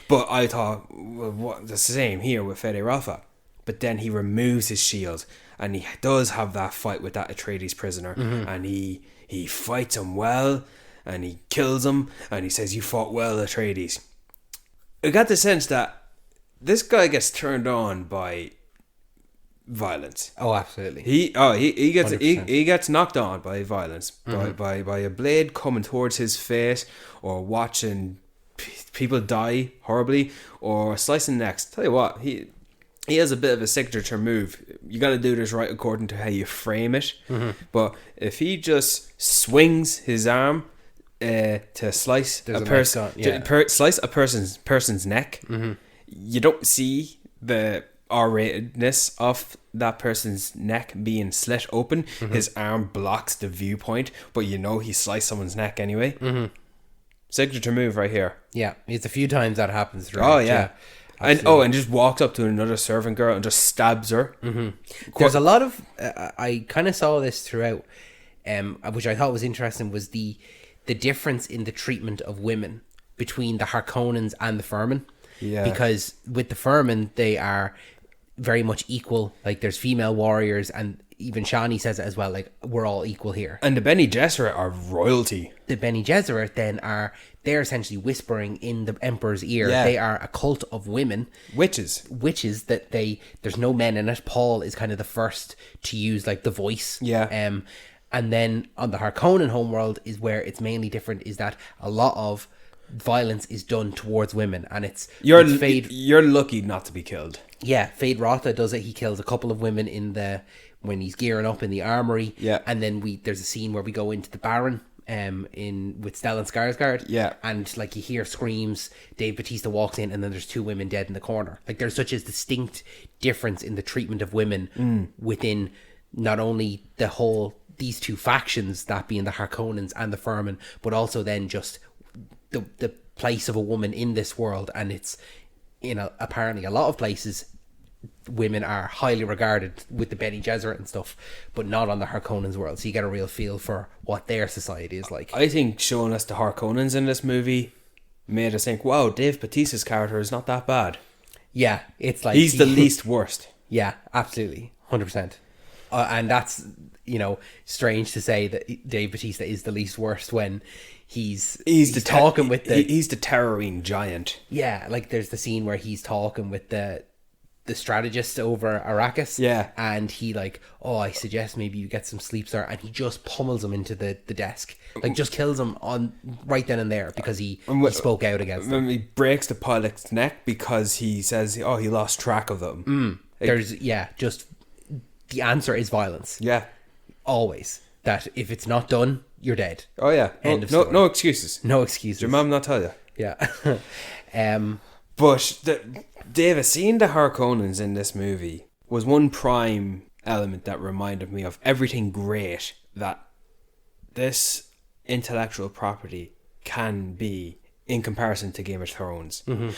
But I thought, well, what, the same here with Fede Rotha. But then he removes his shield and he does have that fight with that Atreides prisoner. Mm-hmm. And he fights him well and he kills him and he says, you fought well, Atreides. I got the sense that this guy gets turned on by violence. Oh, absolutely. He gets knocked on by violence, by a blade coming towards his face, or watching people die horribly, or slicing necks. Tell you what, he has a bit of a signature move. You got to do this right according to how you frame it. Mm-hmm. But if he just swings his arm to slice slice a person's neck, mm-hmm. you don't see the R-ratedness of that person's neck being slit open. Mm-hmm. His arm blocks the viewpoint, but you know he sliced someone's neck anyway. Mm-hmm. Signature move right here. Yeah, it's a few times that happens. Right? Oh yeah. And just walks up to another servant girl and just stabs her. Mm-hmm. There's a lot of I kind of saw this throughout, which I thought was interesting, was the difference in the treatment of women between the Harkonnens and the Fremen. Yeah. Because with the Fremen, they are very much equal. Like, there's female warriors, and even Shani says it as well, like, we're all equal here. And the Bene Gesserit are royalty. The Bene Gesserit then they're essentially whispering in the Emperor's ear. Yeah. They are a cult of women. Witches that there's no men in it. Paul is kind of the first to use, like, the voice. Yeah. And then on the Harkonnen homeworld is where it's mainly different, is that a lot of violence is done towards women, and you're lucky not to be killed. Yeah, Fade Rotha does it. He kills a couple of women when he's gearing up in the armory. Yeah. And then there's a scene where we go into the Baron with Stellan Skarsgård. Yeah. And like you hear screams, Dave Bautista walks in, and then there's two women dead in the corner. Like, there's such a distinct difference in the treatment of women within not only these two factions, that being the Harkonnens and the Fremen, but also then just the place of a woman in this world and its apparently a lot of places, women are highly regarded with the Bene Gesserit and stuff, but not on the Harkonnens world. So you get a real feel for what their society is like. I think showing us the Harkonnens in this movie made us think, wow, Dave Bautista's character is not that bad. Yeah, it's like... He's the least worst. Yeah, absolutely. 100%. And that's, strange to say that Dave Bautista is the least worst when he's talking with the... He's the towering giant. Yeah, like there's the scene where he's talking with the strategist over Arrakis. Yeah. And he like, I suggest maybe you get some sleep, sir. And he just pummels him into the desk. Like just kills him on right then and there because he spoke out against them. He breaks the pilot's neck because he says, he lost track of them. Just the answer is violence. Yeah. Always. That if it's not done, you're dead. Oh yeah. End of story. No excuses. No excuses. Did your mum not tell you? Yeah. But David, seeing the Harkonnens in this movie was one prime element that reminded me of everything great that this intellectual property can be in comparison to Game of Thrones. Mm-hmm.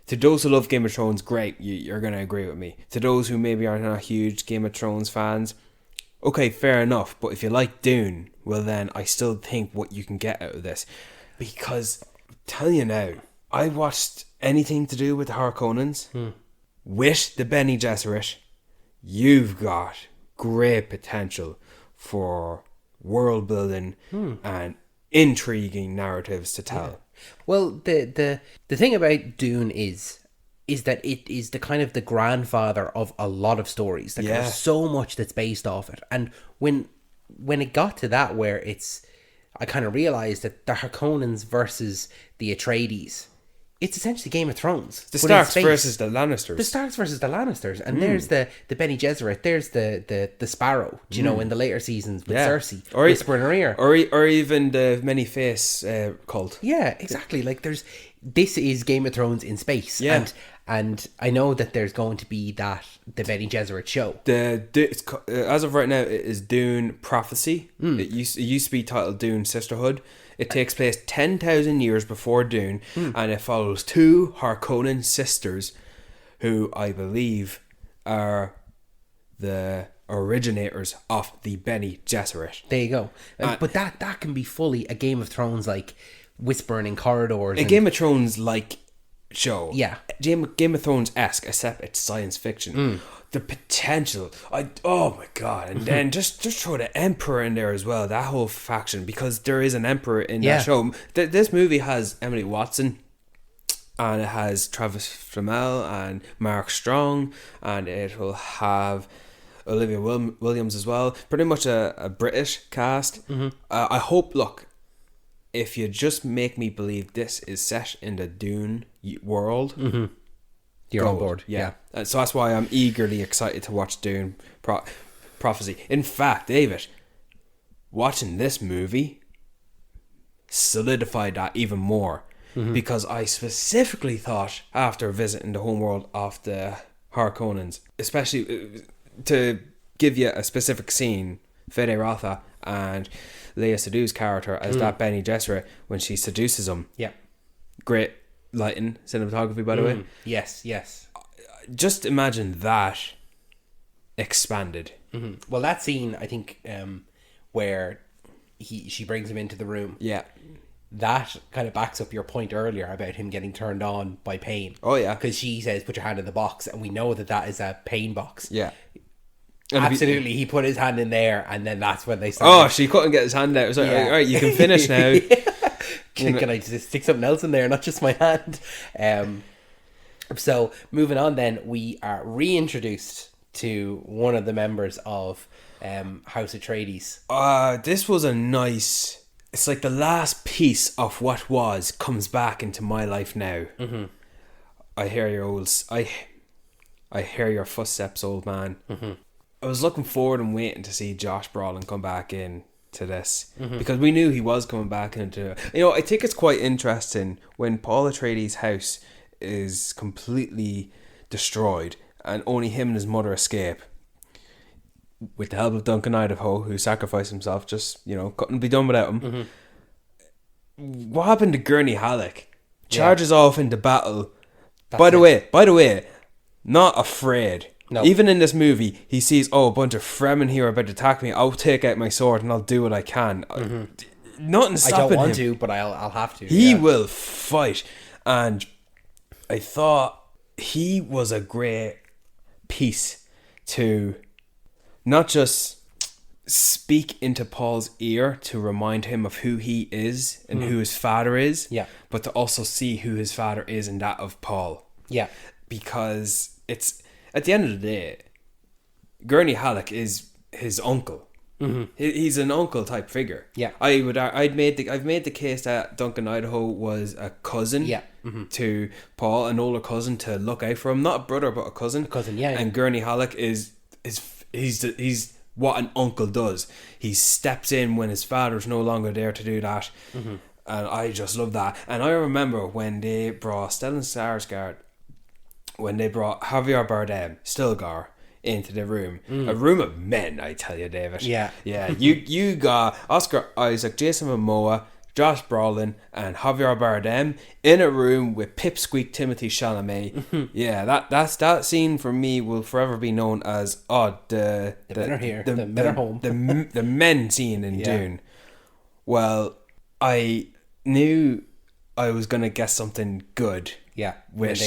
To those who love Game of Thrones, great, you're going to agree with me. To those who maybe are not huge Game of Thrones fans, okay, fair enough. But if you like Dune, well then I still think what you can get out of this. Because, I'm telling you now, I watched anything to do with the Harkonnens, with the Bene Gesserit, you've got great potential for world building and intriguing narratives to tell. Yeah. Well, the thing about Dune is that it is the kind of the grandfather of a lot of stories. Like there's so much that's based off it. And when it got to that where I kind of realised that the Harkonnens versus the Atreides, it's essentially Game of Thrones. The Starks versus the Lannisters. The Starks versus the Lannisters. And there's the Bene Gesserit. There's the Sparrow, in the later seasons with Cersei. Or Whisper in her ear. Or even the Many-Face cult. Yeah, exactly. Like this is Game of Thrones in space. Yeah. And I know that there's going to be the Bene Gesserit show. As of right now, it is Dune Prophecy. It used to be titled Dune Sisterhood. It takes place 10,000 years before Dune, and it follows two Harkonnen sisters, who I believe are the originators of the Bene Gesserit. There you go. But that can be fully a Game of Thrones, like whispering in corridors. A Game of Thrones like show. Yeah. Game of Thrones-esque, except it's science fiction. The potential, oh my god. And then just throw the Emperor in there as well, that whole faction, because there is an Emperor in that show. This movie has Emily Watson, and it has Travis Fimmel and Mark Strong, and it will have Olivia Williams as well. Pretty much a British cast. I hope, look, if you just make me believe this is set in the Dune world, you're on board. Yeah. So that's why I'm eagerly excited to watch Dune Prophecy. In fact, David, watching this movie solidified that even more, because I specifically thought, after visiting the homeworld of the Harkonnens, especially to give you a specific scene, Fede Rotha and Léa Seydoux' character as that Bene Gesserit, when she seduces him. Yeah. Great lighting, cinematography, by the way. Yes. Just imagine that expanded. Well, that scene, I think, where she brings him into the room. Yeah. That kind of backs up your point earlier about him getting turned on by pain. Oh, yeah. Because she says, put your hand in the box, and we know that is a pain box. Yeah. Absolutely, he put his hand in there, and then that's when they started. Oh, she couldn't get his hand out. It was like, all right, you can finish now. Can I just stick something else in there, not just my hand? So, moving on then, we are reintroduced to one of the members of House Atreides. This was a nice... It's like the last piece of what was comes back into my life now. I hear your I hear your footsteps, old man. I was looking forward and waiting to see Josh Brolin come back in to this, because we knew he was coming back into it. I think it's quite interesting when Paul Atreides' house is completely destroyed and only him and his mother escape, with the help of Duncan Idaho, who sacrificed himself, just couldn't be done without him. What happened to Gurney Halleck? Charges off into battle, By the way, not afraid. No. Even in this movie, he sees, a bunch of Fremen here are about to attack me. I'll take out my sword and I'll do what I can. Nothing stopping him. I don't want to, but I'll have to. He will fight. And I thought he was a great piece to not just speak into Paul's ear to remind him of who he is and who his father is, but to also see who his father is and that of Paul. Yeah. Because it's, at the end of the day, Gurney Halleck is his uncle. He's an uncle type figure. Yeah. I've made the case that Duncan Idaho was a cousin to Paul, an older cousin to look out for him, not a brother but a cousin. And Gurney Halleck is he's what an uncle does. He steps in when his father's no longer there to do that. And I just love that. And I remember when they brought Stellan Skarsgård, when they brought Javier Bardem, Stilgar, into the room. A room of men, I tell you, David. Yeah. You got Oscar Isaac, Jason Momoa, Josh Brolin, and Javier Bardem in a room with Pipsqueak Timothée Chalamet. Yeah, that scene for me will forever be known as the men are here. The men are home. The men scene in Dune. Well, I knew I was gonna get something good. Yeah. With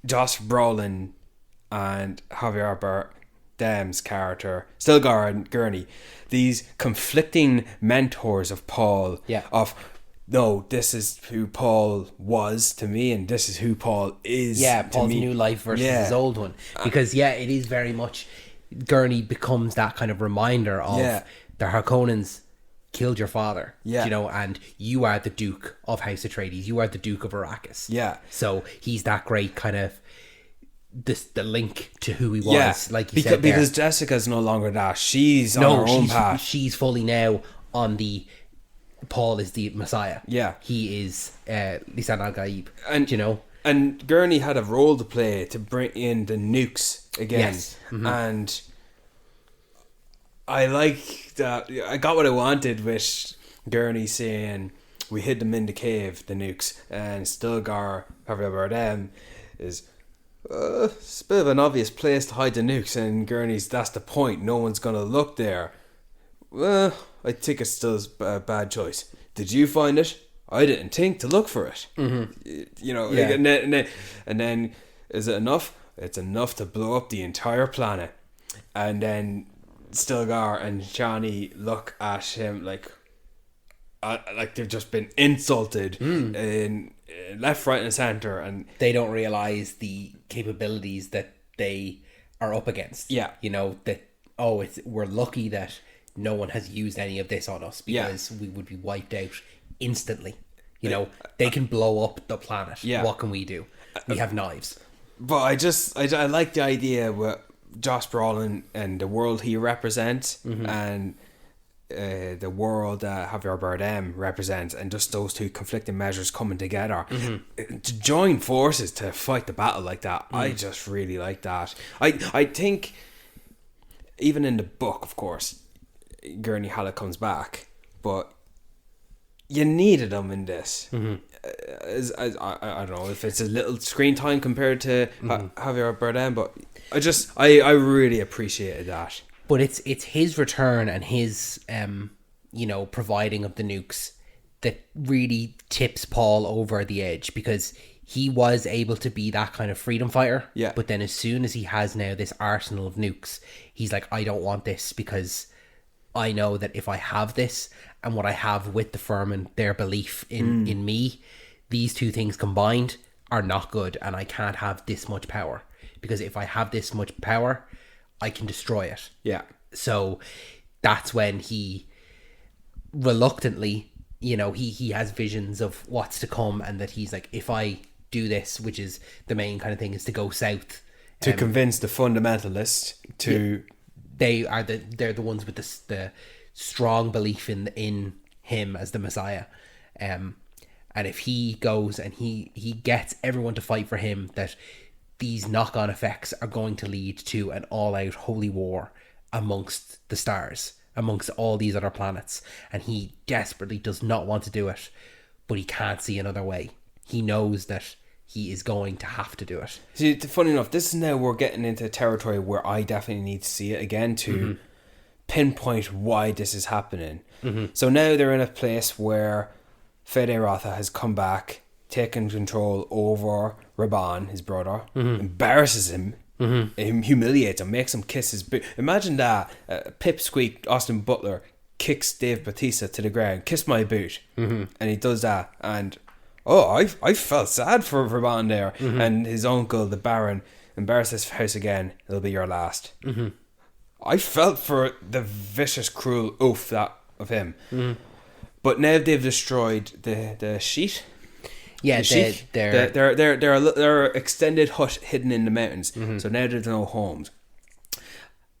Josh Brolin and Javier Bardem's character, Stilgar and Gurney, these conflicting mentors of Paul. Of, no, this is who Paul was to me, and this is who Paul is. Paul's new life versus his old one. Because it is very much, Gurney becomes that kind of reminder of the Harkonnens killed your father, and you are the Duke of House Atreides. You are the Duke of Arrakis. So he's that great kind of the link to who he was, like you said there. Because Jessica's no longer that. She's on her own path. She's fully now on the Paul is the Messiah. He is Lisan al-Gaib. And and Gurney had a role to play to bring in the nukes again. And I like that. I got what I wanted with Gurney saying we hid them in the cave, the nukes, and Stilgar, Javier Bardem, is it's a bit of an obvious place to hide the nukes, and Gurney's, that's the point, no one's gonna look there. Well, I think it's still a bad choice. Did you find it? I didn't think to look for it. And then is it enough? It's enough to blow up the entire planet. And then Stilgar and Chani look at him like they've just been insulted in left, right, and centre, and they don't realise the capabilities that they are up against. We're lucky that no one has used any of this on us, because we would be wiped out instantly. They can blow up the planet. What can we do? We have knives. But I like the idea with Josh Brolin and the world he represents, and the world that Javier Bardem represents, and just those two conflicting measures coming together to join forces to fight the battle like that. I just really like that. I think even in the book, of course, Gurney Halleck comes back, but you needed him in this. I don't know if it's a little screen time compared to Javier Bardem, but I really appreciated that. But it's his return and his providing of the nukes that really tips Paul over the edge, because he was able to be that kind of freedom fighter. But then as soon as he has now this arsenal of nukes, he's like, I don't want this, because I know that if I have this and what I have with the Fremen, their belief in me, these two things combined are not good, and I can't have this much power, because if I have this much power, I can destroy it. So that's when he reluctantly, he has visions of what's to come, and that he's like, if I do this, which is the main kind of thing, is to go south to convince the fundamentalists to they're the ones with the strong belief in him as the Messiah, and if he goes and he gets everyone to fight for him, that these knock-on effects are going to lead to an all-out holy war amongst the stars, amongst all these other planets, and he desperately does not want to do it, but he can't see another way. He knows that he is going to have to do it. See, funny enough, this is now we're getting into territory where I definitely need to see it again to pinpoint why this is happening. So now they're in a place where Fede Rotha has come back, taken control over Raban, his brother, embarrasses him, humiliates him, makes him kiss his boot. Imagine that. Pipsqueak Austin Butler kicks Dave Bautista to the ground, kiss my boot, and he does that, and I felt sad for Raban there, and his uncle, the Baron, embarrass this house again, it'll be your last. I felt for the vicious, cruel oath of him. But now they've destroyed the sheet. Yeah, their extended hut hidden in the mountains. So now there's no homes.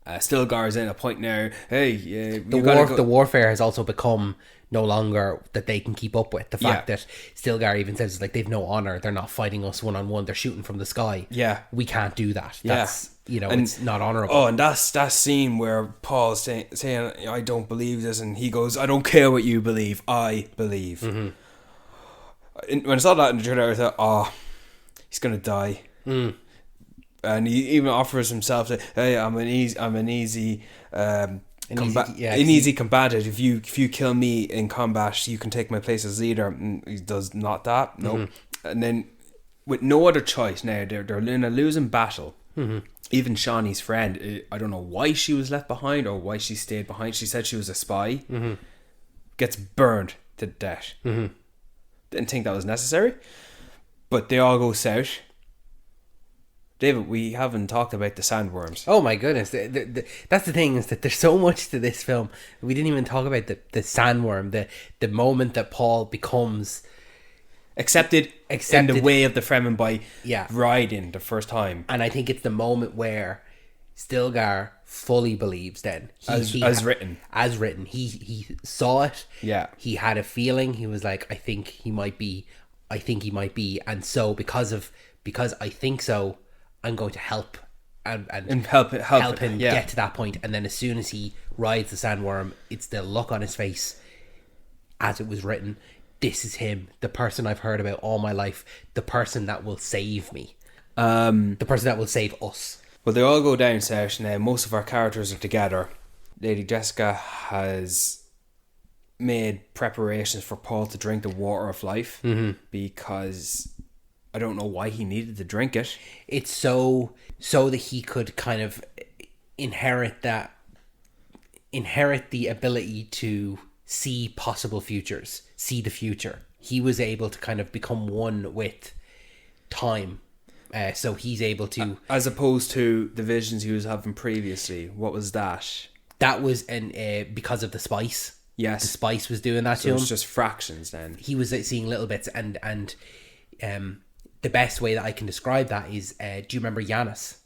Stilgar's in a point now. Hey, the warfare has also become no longer that they can keep up with. The fact that Stilgar even says like they've no honor. They're not fighting us 1-on-1. They're shooting from the sky. Yeah, we can't do that. That's and, it's not honorable. Oh, and that's that scene where Paul's saying I don't believe this, and he goes, I don't care what you believe. I believe. When I saw that in the trailer, I thought, he's gonna die. And he even offers himself to, hey, I'm an easy combatant. If you kill me in combat, you can take my place as leader. And he does not that. No. And then with no other choice now, they're in a losing battle. Even Shawnee's friend, I don't know why she was left behind or why she stayed behind. She said she was a spy. Gets burned to death. Didn't think that was necessary. But they all go south. David, we haven't talked about the sandworms. Oh my goodness. That's the thing, is that there's so much to this film. We didn't even talk about the sandworm, the moment that Paul becomes accepted in the way of the Fremen by riding the first time. And I think it's the moment where Stilgar fully believes then. As written. He saw it. Yeah. He had a feeling. He was like, I think he might be. And so because I think so, I'm going to help and help him get to that point. And then as soon as he rides the sandworm, it's the look on his face as it was written. This is him, the person I've heard about all my life, the person that will save me, the person that will save us. Well, they all go down south now. Most of our characters are together. Lady Jessica has made preparations for Paul to drink the water of life because I don't know why he needed to drink it. It's so that he could kind of inherit the ability to see possible futures, see the future. He was able to kind of become one with time. So he's able to... As opposed to the visions he was having previously. What was that? That was because of the spice. Yes. The spice was doing that to him. So it was just fractions then. He was seeing little bits, and the best way that I can describe that is, do you remember Yanis?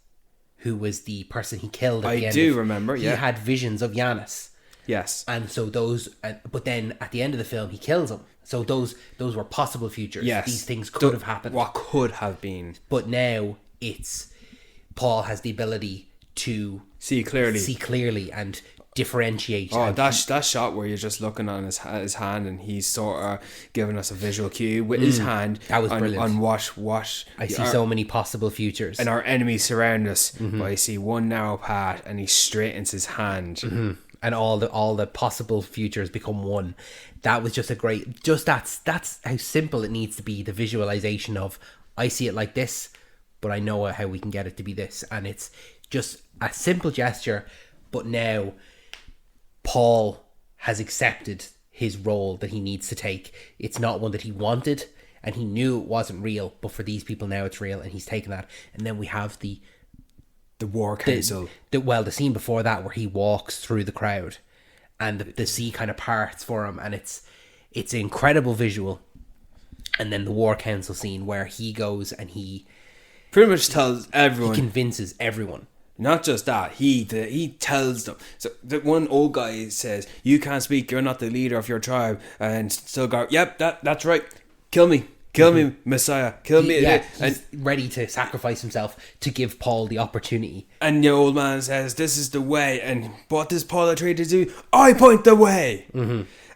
Who was the person he killed at the end? I do remember, yeah. He had visions of Yanis. Yes. And so those... but then at the end of the film, he kills him. So those were possible futures. Yes. These things could have happened. What could have been. But now it's... Paul has the ability to... See clearly and differentiate. Oh, that shot where you're just looking on his hand and he's sort of giving us a visual cue with his hand. That was brilliant. On what I see so many possible futures. And our enemies surround us. But I see one narrow path and he straightens his hand. And all the possible futures become one. That was just a great... That's how simple it needs to be. The visualization of, I see it like this, but I know how we can get it to be this. And it's just a simple gesture, but now Paul has accepted his role that he needs to take. It's not one that he wanted, and he knew it wasn't real, but for these people now it's real, and he's taken that. And then we have the war council. The scene before that where he walks through the crowd and the sea kind of parts for him, and it's an incredible visual. And then the war council scene where he goes and he pretty much tells everyone. He convinces everyone. Not just that, he tells them. So the one old guy says, "You can't speak. You're not the leader of your tribe." And Stilgar, "Yep, that's right. Kill me, Messiah. Kill me." Yeah, he's ready to sacrifice himself to give Paul the opportunity. And the old man says, "This is the way." And what does Paul Atreides do? I point the way.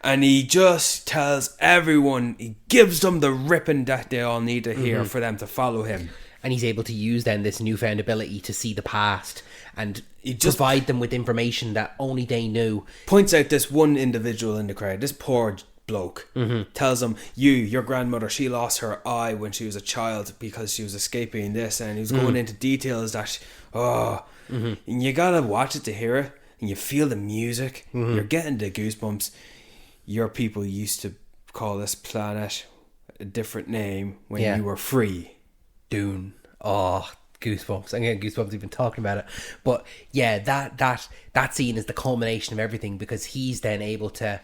And he just tells everyone, he gives them the ripping that they all need to hear for them to follow him. And he's able to use then this newfound ability to see the past and he just provide them with information that only they knew. Points out this one individual in the crowd, this poor bloke, tells him, your grandmother, she lost her eye when she was a child because she was escaping this, and he was going into details that, and you gotta watch it to hear it, and you feel the music, you're getting the goosebumps. Your people used to call this planet a different name when you were free. Dune. Oh, goosebumps. I'm getting goosebumps even talking about it. But yeah, that scene is the culmination of everything, because he's then able to,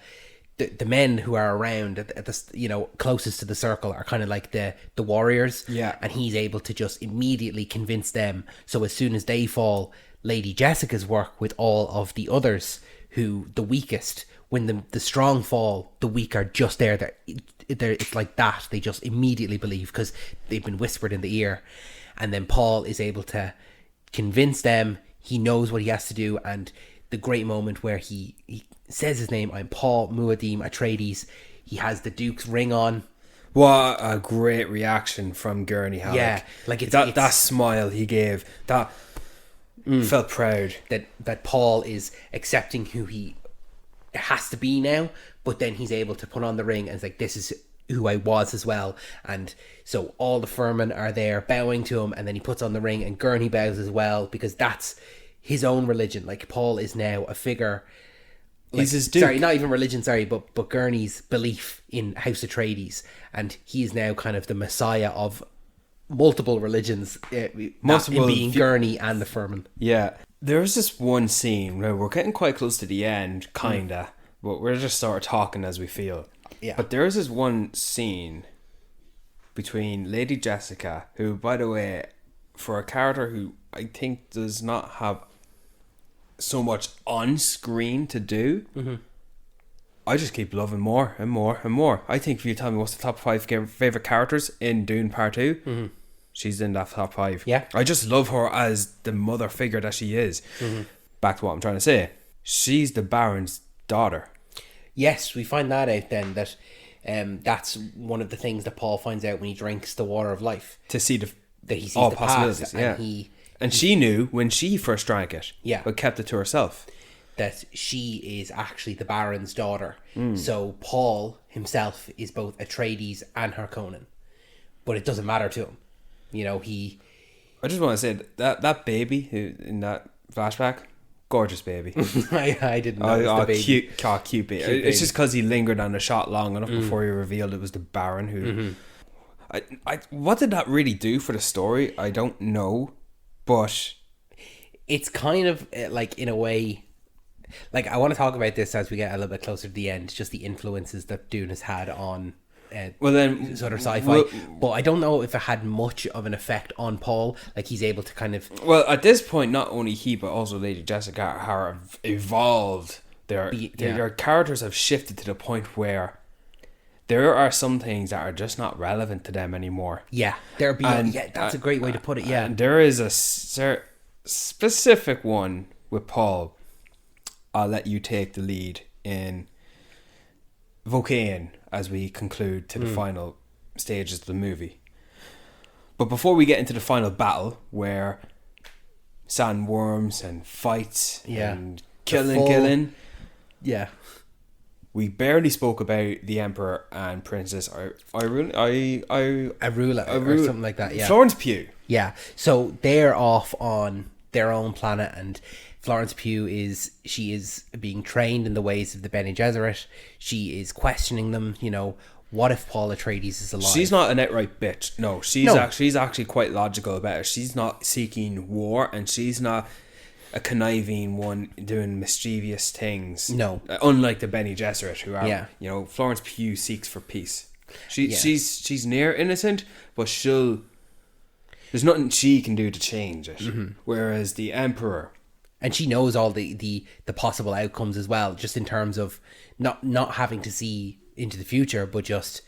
the men who are around at the closest to the circle are kind of like the warriors. Yeah. And he's able to just immediately convince them. So as soon as they fall, Lady Jessica's work with all of the others, who the weakest, when the strong fall, the weak are just there. It's like that. They just immediately believe because they've been whispered in the ear. And then Paul is able to convince them. He knows what he has to do. And the great moment where he says his name, I'm Paul Muad'Dim Atreides. He has the Duke's ring on. What a great reaction from Gurney Halleck. Yeah, like that smile he gave, that felt proud. That Paul is accepting who he has to be now, but then he's able to put on the ring and it's like, this is who I was as well. And so all the Fremen are there bowing to him, and then he puts on the ring and Gurney bows as well, because that's his own religion. Like, Paul is now a figure, like, he's his Duke. Sorry, not even religion, but Gurney's belief in House Atreides, and he is now kind of the messiah of multiple religions, multiple being Gurney and the Fremen. Yeah. There's this one scene where we're getting quite close to the end, kinda, but we're just sort of talking as we feel. Yeah. But there is this one scene between Lady Jessica, who, by the way, for a character who I think does not have so much on screen to do, I just keep loving more and more and more. I think if you tell me what's the top 5 favourite characters in Dune Part 2, she's in that top 5. Yeah. I just love her as the mother figure that she is. Back to what I'm trying to say. She's the Baron's daughter. Yes, we find that out then, that that's one of the things that Paul finds out when he drinks the water of life. To see that he sees all the possibilities. Past, and she knew when she first drank it, but kept it to herself, that she is actually the Baron's daughter. So Paul himself is both Atreides and Harkonnen, but it doesn't matter to him. I just want to say that baby who in that flashback, gorgeous baby. I didn't know the baby. Cute baby. It's just because he lingered on the shot long enough before he revealed it was the Baron who. What did that really do for the story? I don't know, but it's kind of like, in a way, like, I want to talk about this as we get a little bit closer to the end, just the influences that Dune has had on sort of sci-fi, but I don't know if it had much of an effect on Paul. Like, he's able to kind of, well, at this point, not only he but also Lady Jessica have evolved. Their characters have shifted to the point where there are some things that are just not relevant to them anymore. That's a great way to put it. And there is a specific one with Paul. I'll let you take the lead in Volcane as we conclude to the final stages of the movie. But before we get into the final battle, where sandworms and fights and killing, we barely spoke about the Emperor and Princess Arula or something like that. Yeah, Florence Pugh. Yeah, so they're off on their own planet, and Florence Pugh is being trained in the ways of the Bene Gesserit. She is questioning them. What if Paul Atreides is alive? She's not an outright bitch. No, she's actually quite logical about it. She's not seeking war, and she's not a conniving one doing mischievous things. No, unlike the Bene Gesserit, who are Florence Pugh seeks for peace. She's near innocent, but there's nothing she can do to change it. Whereas the Emperor. And she knows all the possible outcomes as well, just in terms of not having to see into the future, but just,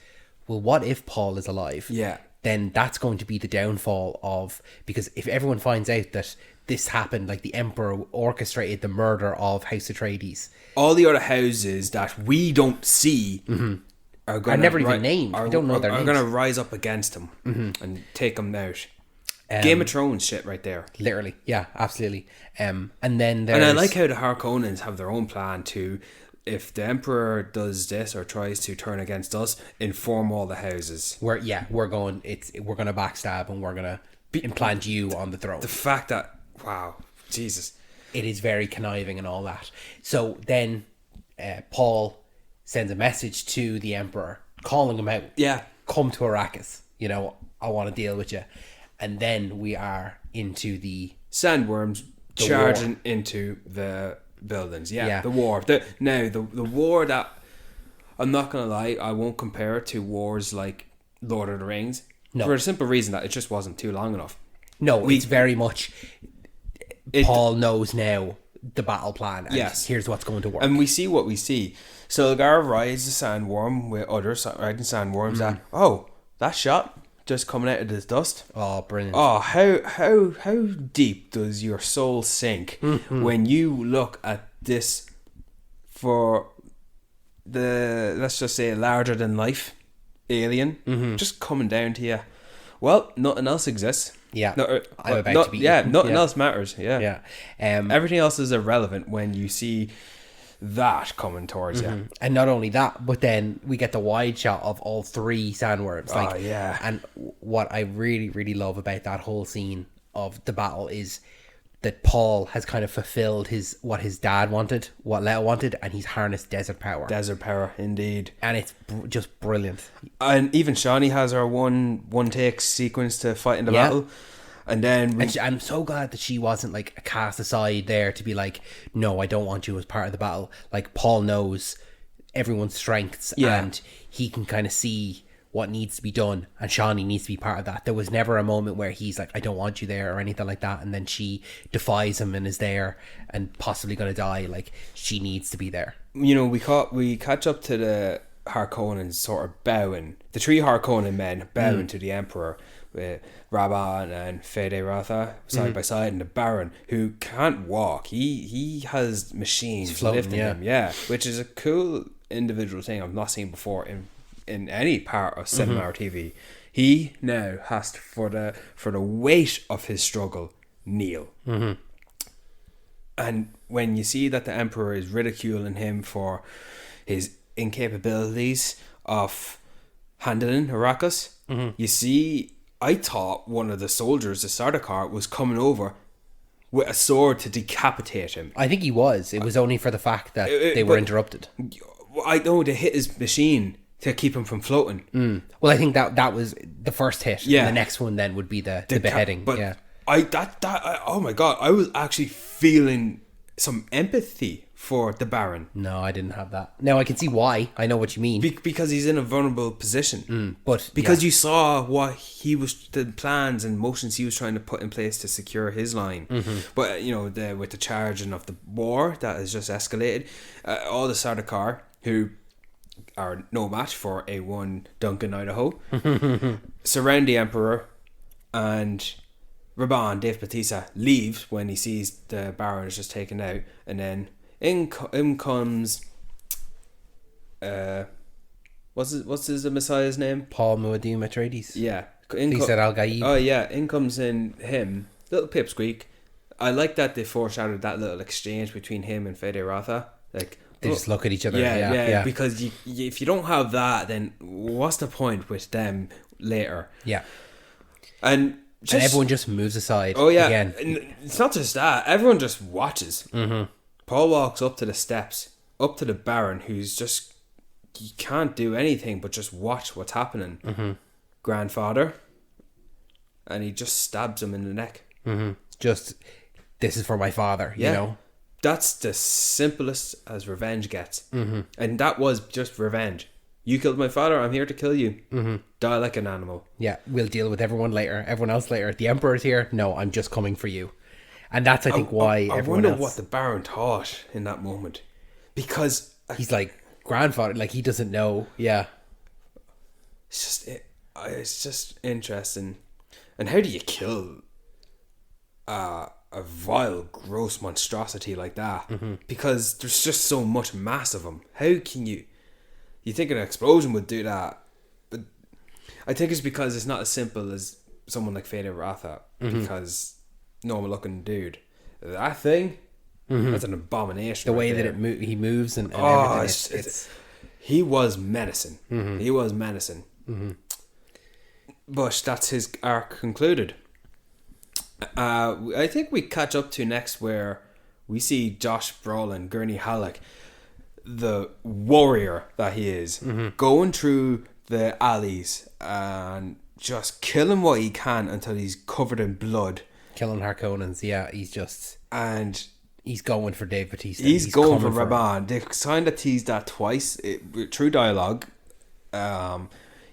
well, what if Paul is alive? Yeah. then that's going to be the downfall of, because if everyone finds out that this happened, like the Emperor orchestrated the murder of House Atreides, all the other houses that we don't see are going to never even named. We don't know their names. Are going to rise up against him and take him out. Game of Thrones shit right there. Literally, yeah, absolutely. And then there's... And I like how the Harkonnens have their own plan to, if the Emperor does this or tries to turn against us, inform all the houses. We're going to backstab and we're going to implant you on the throne. The fact that, wow, Jesus. It is very conniving and all that. So then Paul sends a message to the Emperor calling him out. Yeah. Come to Arrakis. You know, I want to deal with you. And then we are into the sandworms charging into the buildings. Yeah. The war. The war that, I'm not going to lie, I won't compare it to wars like Lord of the Rings. No. For a simple reason that it just wasn't too long enough. No, it's very much... Paul knows now the battle plan, and here's what's going to work. And we see what we see. So Gar rides the sandworm with others riding sandworms that shot just coming out of this dust. Oh, brilliant. Oh, how deep does your soul sink when you look at this for the, let's just say, larger than life alien just coming down to you. Well, nothing else exists. Yeah, I'm about to be eaten. Nothing else matters. Yeah. Everything else is irrelevant when you see that coming towards you. And not only that, but then we get the wide shot of all three sandworms. And what I really, really love about that whole scene of the battle is that Paul has kind of fulfilled what his dad wanted, what Leia wanted, and he's harnessed desert power. Desert power, indeed. And it's just brilliant. And even Shawnee has her one take sequence to fight in the battle. And then I'm so glad that she wasn't like cast aside there to be like, no, I don't want you as part of the battle. Like, Paul knows everyone's strengths and he can kind of see what needs to be done, and Shawnee needs to be part of that. There was never a moment where he's like, I don't want you there or anything like that, and then she defies him and is there and possibly going to die. Like, she needs to be there. You know, we catch up to the Harkonnens sort of bowing, the three Harkonnen men bowing to the Emperor, with Rabban and Fede Ratha side by side, and the Baron, who can't walk. He has machines lifting him, which is a cool individual thing I've not seen before in any part of cinema or TV. He now has to, for the weight of his struggle, kneel. And when you see that the Emperor is ridiculing him for his incapabilities of handling Arrakis, you see, I thought one of the soldiers, the Sardaukar, was coming over with a sword to decapitate him. I think he was. It was only for the fact that they were interrupted. I know they hit his machine to keep him from floating. Well, I think that was the first hit. And the next one then would be the beheading. Oh my god, I was actually feeling some empathy for the Baron. No, I didn't have that. Now I can see why. I know what you mean. Because he's in a vulnerable position. But because you saw what the plans and motions he was trying to put in place to secure his line. But you know, with the charging of the war that has just escalated, all the Sardaukar, who are no match for A1 Duncan, Idaho, surround the Emperor, and Rabban, Dave Bautista, leaves when he sees the Baron is just taken out, and then in comes what's his Messiah's name? Paul Atreides. Yeah. He said Al-Gaib. Oh yeah, in comes in him, little pipsqueak. I like that they foreshadowed that little exchange between him and Fede Ratha. Like, they just look at each other. Yeah. Because if you don't have that, then what's the point with them later? Yeah. And everyone just moves aside. Oh yeah. Again. And it's not just that. Everyone just watches. Paul walks up to the steps, up to the Baron, who's just, he can't do anything but just watch what's happening. Grandfather. And he just stabs him in the neck. Just, this is for my father, you know? That's the simplest as revenge gets. And that was just revenge. You killed my father, I'm here to kill you. Die like an animal. Yeah, we'll deal with everyone else later. The Emperor's here. No, I'm just coming for you. And that's, I think, why everyone else... I wonder what the Baron thought in that moment. Because... he's like, grandfather, like, he doesn't know. Yeah. It's just... it's just interesting. And how do you kill a vile, gross monstrosity like that? Because there's just so much mass of them. How can you think an explosion would do that? But I think it's because it's not as simple as someone like Fede Ratha, because normal looking dude. That thing, that's an abomination. The way that he moves and everything. He was menacing. He was menacing. But that's his arc concluded. I think we catch up to next where we see Josh Brolin, Gurney Halleck, the warrior that he is, going through the alleys and just killing what he can until he's covered in blood. Killing Harkonnens, yeah. He's going for Dave Bautista. He's going for Raban. They kind of teased that twice through dialogue.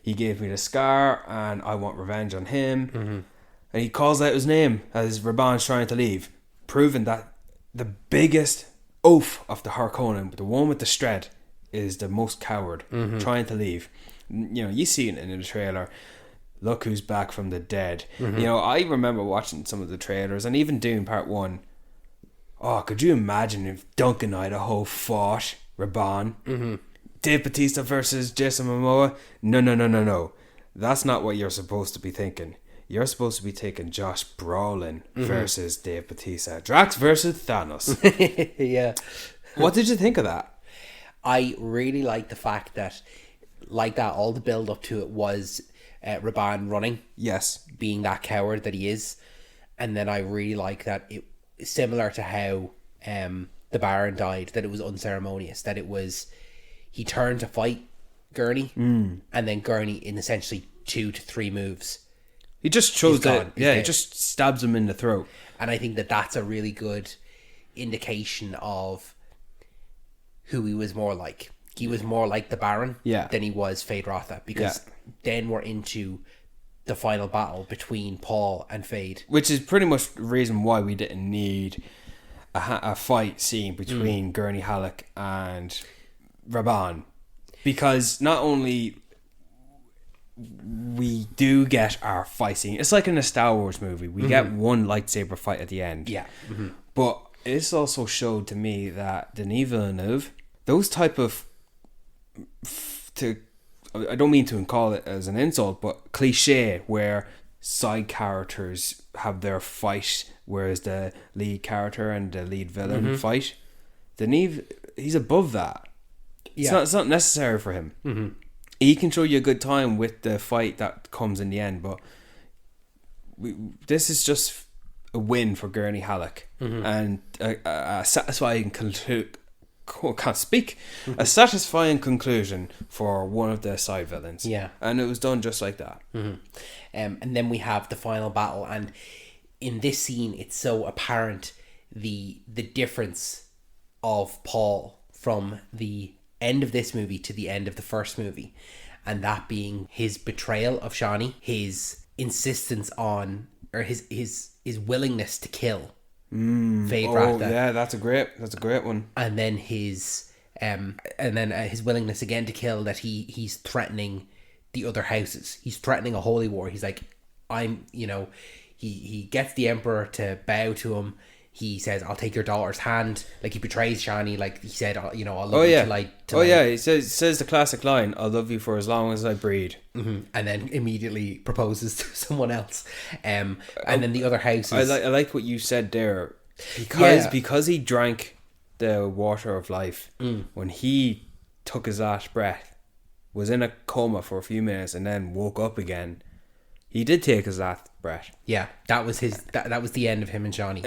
He gave me the scar and I want revenge on him. And he calls out his name as Raban's trying to leave, proving that the biggest oaf of the Harkonnen, the one with the Stred, is the most coward, trying to leave. You know, you see it in the trailer. Look who's back from the dead. You know, I remember watching some of the trailers and even Dune Part 1. Oh, could you imagine if Duncan Idaho fought Raban? Dave Bautista versus Jason Momoa? No. That's not what you're supposed to be thinking. You're supposed to be taking Josh Brolin versus Dave Bautista. Drax versus Thanos. Yeah. What did you think of that? I really like the fact that, like that, all the build up to it was Raban running. Yes. Being that coward that he is. And then I really like that it, similar to how the Baron died, that it was unceremonious, that it was, he turned to fight Gurney, and then Gurney in essentially 2 to 3 moves, he just chose that. Yeah, he just stabs him in the throat. And I think that that's a really good indication of who he was more like. He was more like the Baron than he was Fade Ratha, because then we're into the final battle between Paul and Fade, which is pretty much the reason why we didn't need a fight scene between Gurney Halleck and Raban, because not only we do get our fight scene, it's like in a Star Wars movie, we get one lightsaber fight at the end, but it's also showed to me that Denis Villeneuve, those type of I don't mean to call it as an insult, but cliche where side characters have their fight, whereas the lead character and the lead villain fight. Denis, he's above that. It's not necessary for him. He can show you a good time with the fight that comes in the end, but this is just a win for Gurney Halleck and a satisfying a satisfying conclusion for one of the side villains. And it was done just like that. And then we have the final battle, and in this scene it's so apparent the difference of Paul from the end of this movie to the end of the first movie, and that being his betrayal of Shani, his insistence on, or his willingness to kill Fade Ratha. Yeah, that's a great one. And then his his willingness again to kill, that he's threatening the other houses. He's threatening a holy war. He's like, he gets the Emperor to bow to him. He says, I'll take your daughter's hand. Like, he betrays Shani. Like he said, I'll love you till he says the classic line, I'll love you for as long as I breathe. And then immediately proposes to someone else. And then the other houses. I liked what you said there, because he drank the water of life when he took his last breath, was in a coma for a few minutes and then woke up again. He did take his last breath. Yeah, that was his. That was the end of him and Shani.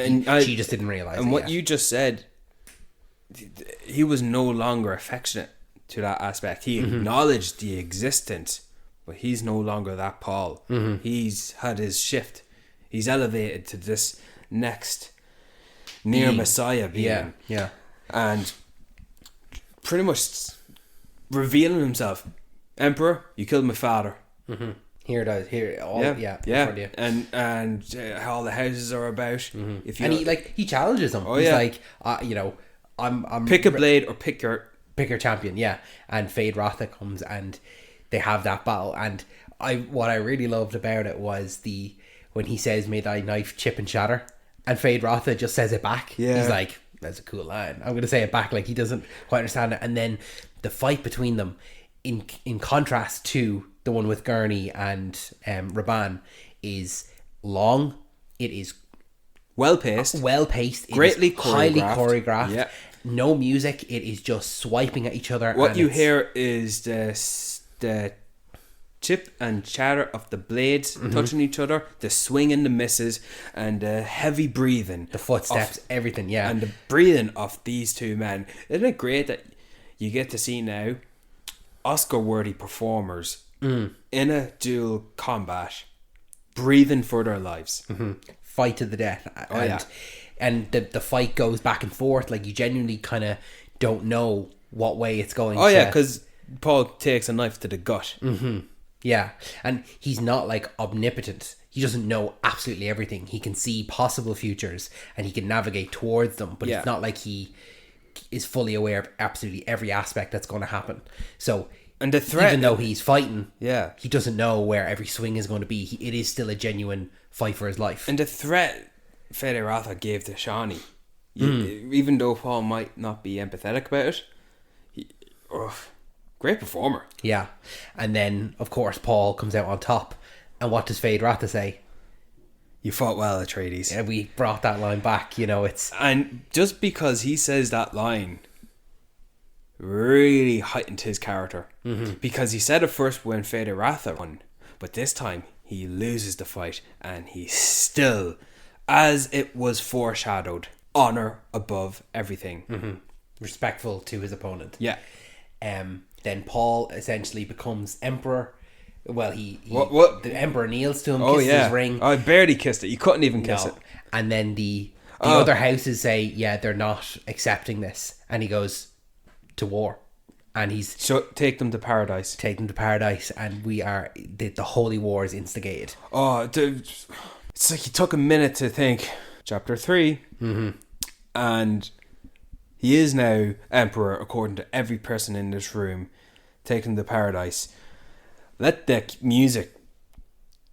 She just didn't realize. And what you just said, he was no longer affectionate to that aspect. He acknowledged the existence, but he's no longer that Paul. He's had his shift. He's elevated to this next near Messiah being. Yeah, and pretty much revealing himself. Emperor, you killed my father. Here it is. Here, all and all the houses are about. If you he challenges him. He's like, I'm pick a blade or pick your champion. Yeah, and Fade Ratha comes and they have that battle, and what I really loved about it was when he says, "May thy knife chip and shatter," and Fade Rotha just says it back. Yeah. He's like, "That's a cool line. I'm going to say it back." Like, he doesn't quite understand it. And then the fight between them, in contrast to the one with Gurney and Raban, is long. It is well paced, greatly highly choreographed. Yeah. No music. It is just swiping at each other. What you hear is the chip and chatter of the blades touching each other, the swing and the misses, and the heavy breathing, the footsteps, everything. Yeah, and the breathing of these two men. Isn't it great that you get to see now Oscar-worthy performers in a duel combat breathing for their lives? Fight to the death. Oh, yeah. And the fight goes back and forth. Like, you genuinely kind of don't know what way it's going. Oh, yeah, because Paul takes a knife to the gut. Yeah, and he's not like omnipotent. He doesn't know absolutely everything. He can see possible futures and he can navigate towards them, but it's not like he is fully aware of absolutely every aspect that's going to happen. So, and the threat, even though he's fighting, he doesn't know where every swing is going to be. It is still a genuine fight for his life. And the threat Fede Ratha gave to Shawnee, even though Paul might not be empathetic about it, great performer. Yeah. And then, of course, Paul comes out on top. And what does Fade Ratha say? You fought well, Atreides. Yeah, we brought that line back. It's... And just because he says that line really heightened his character. Because he said it first when Fede Ratha won. But this time, he loses the fight. And he still, as it was foreshadowed, honor above everything. Respectful to his opponent. Yeah. Then Paul essentially becomes emperor. Well, what? The emperor kneels to him, kisses his ring. I barely kissed it. You couldn't even kiss it. And then the other houses say, yeah, they're not accepting this. And he goes to war. And he's... So take them to paradise. Take them to paradise. And we are... The holy war is instigated. Oh, it's like he took a minute to think. Chapter 3. And... he is now emperor according to every person in this room. Take him to paradise. Let the music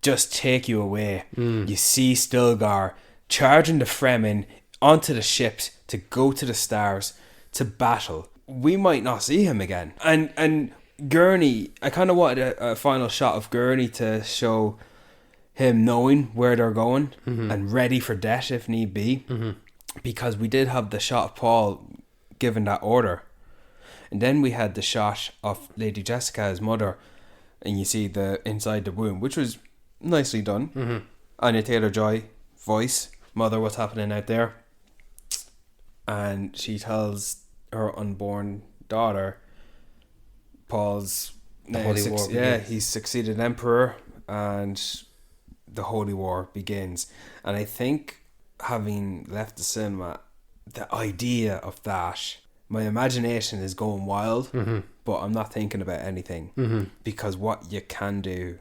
just take you away. You see Stilgar charging the Fremen onto the ships to go to the stars to battle. We might not see him again. And Gurney, I kind of wanted a final shot of Gurney to show him knowing where they're going and ready for death if need be. Because we did have the shot of Paul given that order. And then we had the shot of Lady Jessica, his mother, and you see the inside the womb, which was nicely done. Anya Taylor-Joy voice, mother, what's happening out there? And she tells her unborn daughter, Paul's the Holy War begins. He's succeeded emperor and the Holy War begins. And I think, having left the cinema, the idea of that, my imagination is going wild, but I'm not thinking about anything because what you can do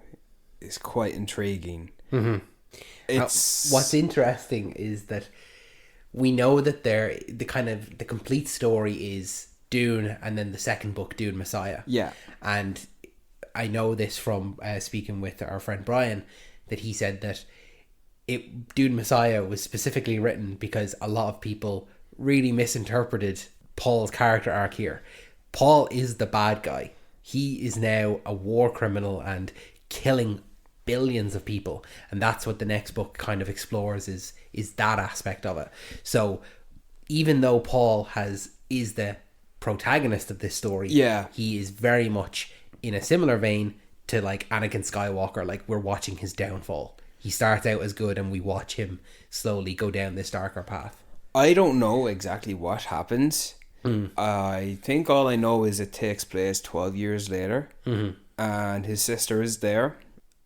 is quite intriguing. It's what's interesting is that we know that the complete story is Dune, and then the second book, Dune Messiah. Yeah, and I know this from speaking with our friend Brian, that he said that Dune Messiah was specifically written because a lot of people really misinterpreted Paul's character arc here. Paul is the bad guy. He is now a war criminal and killing billions of people, and that's what the next book kind of explores, is that aspect of it. So even though Paul is the protagonist of this story, he is very much in a similar vein to like Anakin Skywalker. Like, we're watching his downfall. He starts out as good and we watch him slowly go down this darker path. I don't know exactly what happens. I think all I know is it takes place 12 years later, and his sister is there.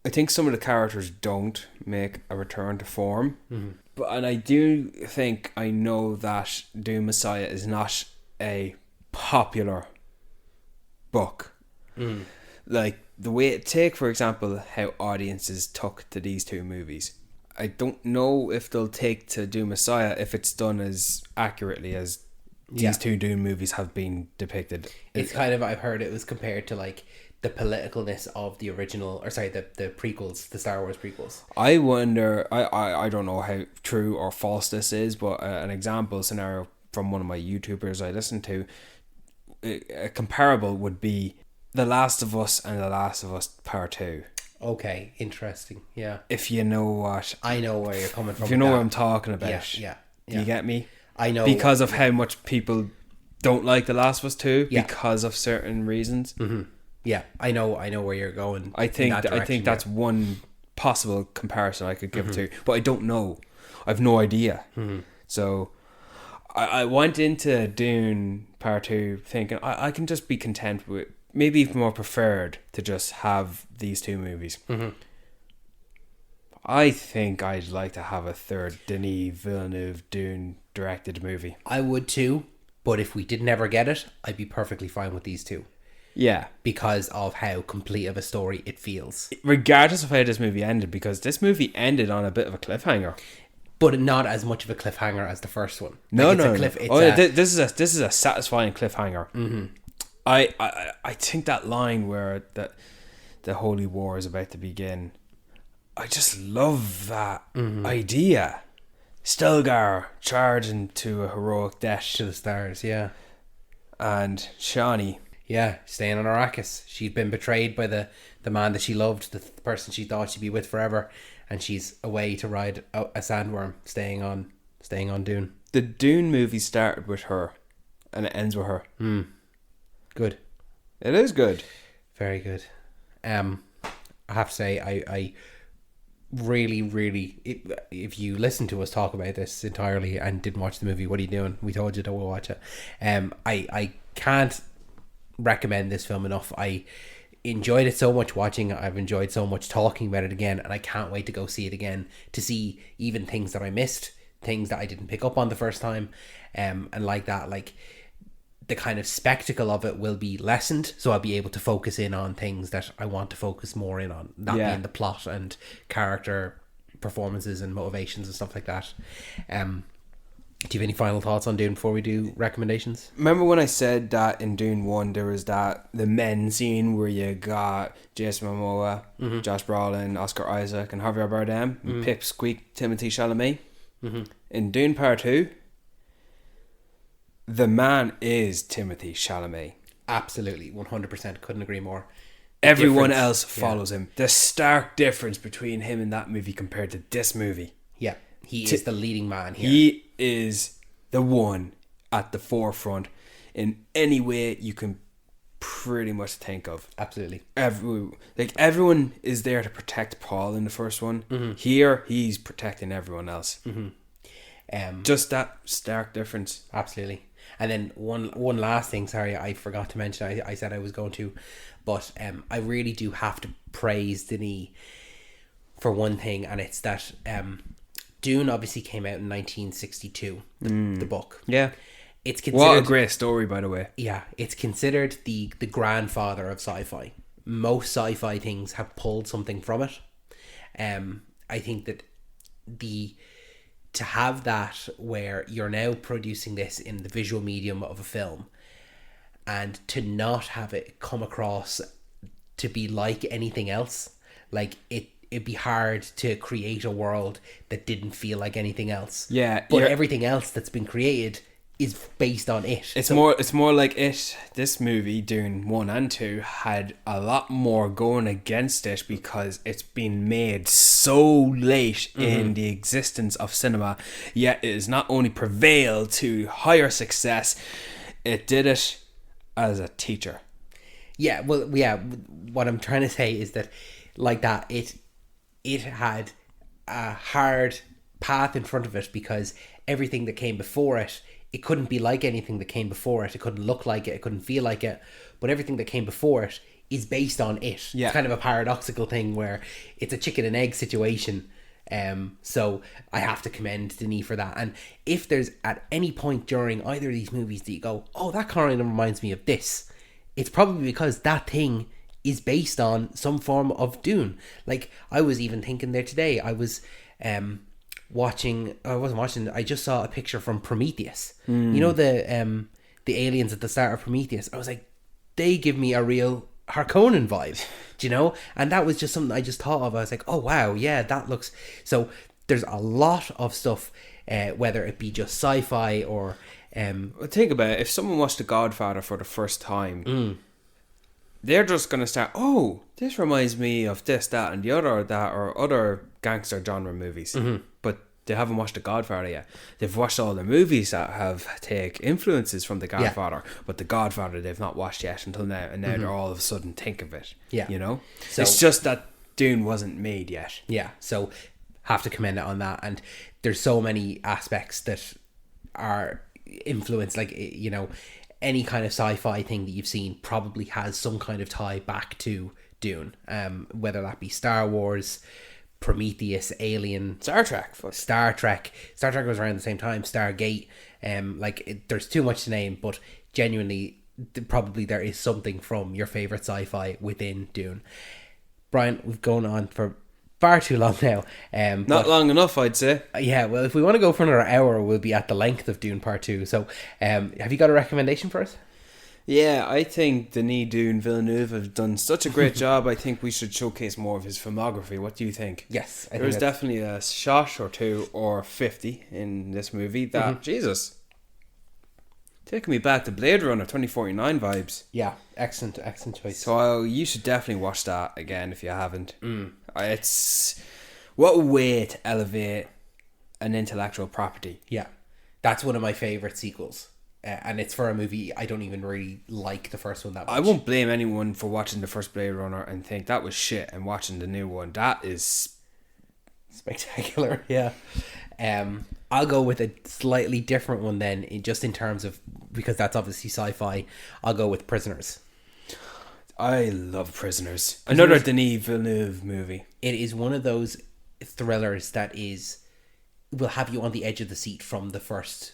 I think some of the characters don't make a return to form, and I do think I know that Dune Messiah is not a popular book. Like the way take, for example, how audiences took to these two movies. I don't know if they'll take to Dune Messiah if it's done as accurately as these two Dune movies have been depicted. It's kind of, I've heard it was compared to like the politicalness of the original, or sorry, the prequels, the Star Wars prequels. I wonder, I don't know how true or false this is, but an example scenario from one of my YouTubers I listen to, a comparable would be The Last of Us and The Last of Us Part 2. Okay, interesting. Yeah. If you know what... I know where you're coming from. If you know what I'm talking about. Yeah. Do you get me? I know. Because of how much people don't like The Last of Us 2 because of certain reasons. Mm-hmm. Yeah, I know where you're going. I think that's one possible comparison I could give it to, but I don't know. I've no idea. So I went into Dune Part 2 thinking I can just be content with, maybe even more preferred to just have these two movies. I think I'd like to have a third Denis Villeneuve Dune directed movie. I would too, but if we did never get it, I'd be perfectly fine with these two. Yeah. Because of how complete of a story it feels. Regardless of how this movie ended, because this movie ended on a bit of a cliffhanger. But not as much of a cliffhanger as the first one. No. This is a satisfying cliffhanger. I think that line where the Holy War is about to begin, I just love that idea. Stilgar charging to a heroic death. To the stars, yeah. And Shani... Yeah, staying on Arrakis. She'd been betrayed by the man that she loved, the person she thought she'd be with forever, and she's away to ride a sandworm, staying on Dune. The Dune movie started with her, and it ends with her. Good. It is good. Very good. I have to say, I really, really, if you listen to us talk about this entirely and didn't watch the movie, what are you doing? We told you to watch it. I can't recommend this film enough. I enjoyed it so much watching it. I've enjoyed so much talking about it again, and I can't wait to go see it again, to see even things that I missed, things that I didn't pick up on the first time, and like that, like the kind of spectacle of it will be lessened, so I'll be able to focus in on things that I want to focus more in on, that being the plot and character performances and motivations and stuff like that. Do you have any final thoughts on Dune before we do recommendations? Remember when I said that in Dune 1 there was the men scene where you got Jason Momoa, Josh Brolin, Oscar Isaac and Javier Bardem, Pip Squeak, Timothée Chalamet. In Dune Part 2, the man is Timothée Chalamet. Absolutely, 100%. Couldn't agree more. Everyone else follows him. The stark difference between him and that movie compared to this movie. Yeah, he is the leading man here. He is the one at the forefront in any way you can pretty much think of. Absolutely. Everyone is there to protect Paul in the first one. Here, he's protecting everyone else. Just that stark difference. Absolutely. And then one last thing, sorry, I forgot to mention, I said I was going to, but I really do have to praise Denis for one thing, and it's that Dune obviously came out in 1962, the book. Yeah. It's considered, what a great story, by the way. Yeah, it's considered the grandfather of sci-fi. Most sci-fi things have pulled something from it. I think that to have that where you're now producing this in the visual medium of a film, and to not have it come across to be like anything else, like it'd be hard to create a world that didn't feel like anything else. Yeah, but everything else that's been created is based on it. It's more like it. This movie, Dune 1 and 2, had a lot more going against it because it's been made so late in the existence of cinema, yet it has not only prevailed to higher success, it did it as a teacher. Yeah, well, yeah, what I'm trying to say is that, like that, it had a hard path in front of it because everything that came before it couldn't be like anything that came before it. It couldn't look like it. It couldn't feel like it. But everything that came before it is based on it. Yeah. It's kind of a paradoxical thing where it's a chicken and egg situation. So I have to commend Denis for that. And if there's at any point during either of these movies that you go, oh, that kind of reminds me of this, it's probably because that thing is based on some form of Dune. Like, I was even thinking there today, I was I wasn't watching. I just saw a picture from Prometheus. You know the aliens at the start of Prometheus. I was like, they give me a real Harkonnen vibe, do you know? And that was just something I just thought of. I was like, oh wow, yeah, that looks. So there's a lot of stuff, whether it be just sci-fi or. Well, think about it. If someone watched The Godfather for the first time, they're just going to start, oh, this reminds me of this, that, and the other, or other gangster genre movies. But they haven't watched The Godfather yet. They've watched all the movies that take influences from The Godfather, but The Godfather they've not watched yet until now, and now they're all of a sudden think of it. Yeah. You know? So, it's just that Dune wasn't made yet. Yeah, so have to commend it on that. And there's so many aspects that are influenced, like, you know, any kind of sci-fi thing that you've seen probably has some kind of tie back to Dune, whether that be Star Wars, Prometheus, Alien, Star Trek was around the same time, Stargate, there's too much to name, but genuinely probably there is something from your favorite sci-fi within Dune. Brian, we've gone on for far too long now. Not long enough, I'd say. Yeah, well, if we want to go for another hour, we'll be at the length of Dune Part 2. So, have you got a recommendation for us? Yeah, I think Denis Villeneuve have done such a great job. I think we should showcase more of his filmography. What do you think? Yes. There's definitely a shot or two or 50 in this movie that, Jesus, taking me back to Blade Runner 2049 vibes. Yeah, excellent choice. So you should definitely watch that again if you haven't. It's what a way to elevate an intellectual property. Yeah, that's one of my favourite sequels. And it's for a movie I don't even really like the first one that much. I won't blame anyone for watching the first Blade Runner and think that was shit and watching the new one. That is spectacular. Yeah. I'll go with a slightly different one then, just in terms of, because that's obviously sci-fi. I'll go with Prisoners. I love Prisoners. Another Denis Villeneuve movie. It is one of those thrillers that will have you on the edge of the seat from the first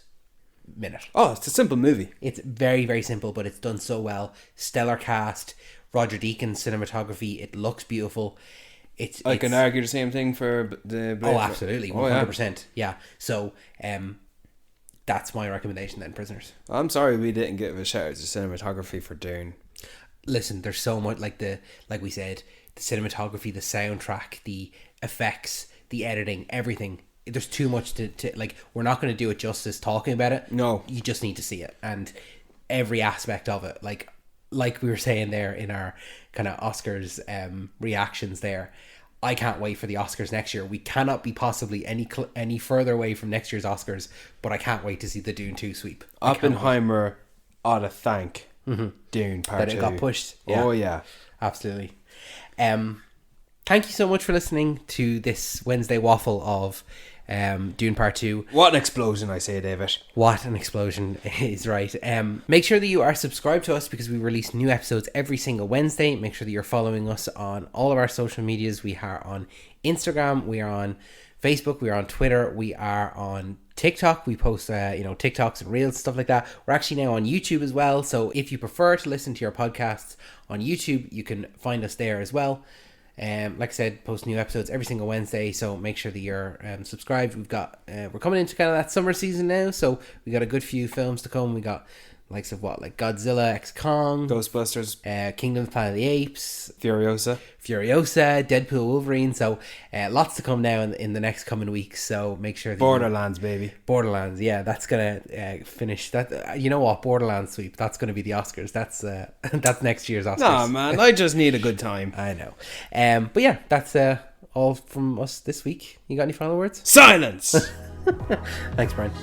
minute. Oh, it's a simple movie. It's very, very simple, but it's done so well. Stellar cast, Roger Deakins cinematography. It looks beautiful. I can argue the same thing for the Blade. Oh, absolutely, 100%. Yeah. So, that's my recommendation then, Prisoners. I'm sorry we didn't give a shout out to cinematography for Dune. Listen, there's so much, like we said, the cinematography, the soundtrack, the effects, the editing, everything. There's too much to we're not going to do it justice talking about it. No. You just need to see it. And every aspect of it, like we were saying there in our kind of Oscars reactions there, I can't wait for the Oscars next year. We cannot be possibly any further away from next year's Oscars, but I can't wait to see the Dune 2 sweep. Oppenheimer ought to thank Dune Part 2. That it got pushed. Yeah. Oh, yeah. Absolutely. Thank you so much for listening to this Wednesday waffle of Dune Part 2. What an explosion, I say, David. What an explosion is right. Make sure that you are subscribed to us because we release new episodes every single Wednesday. Make sure that you're following us on all of our social medias. We are on Instagram, we are on Facebook, we are on Twitter, we are on TikTok. We post TikToks and reels, stuff like that. We're actually now on YouTube as well, so if you prefer to listen to your podcasts on YouTube, you can find us there as well. Like I said, post new episodes every single Wednesday, so make sure that you're subscribed. We're coming into kind of that summer season now, so we got a good few films to come. We got likes of Godzilla x Kong, Ghostbusters, Kingdom of the Planet of the Apes, Furiosa, Deadpool, Wolverine. So lots to come now in the next coming weeks. So make sure that Borderlands, baby. Borderlands, yeah, that's gonna finish that. You know what, Borderlands sweep. That's gonna be the Oscars. That's that's next year's Oscars. Nah, man, I just need a good time. I know. But yeah, that's all from us this week. You got any final words? Silence. Thanks, Brian.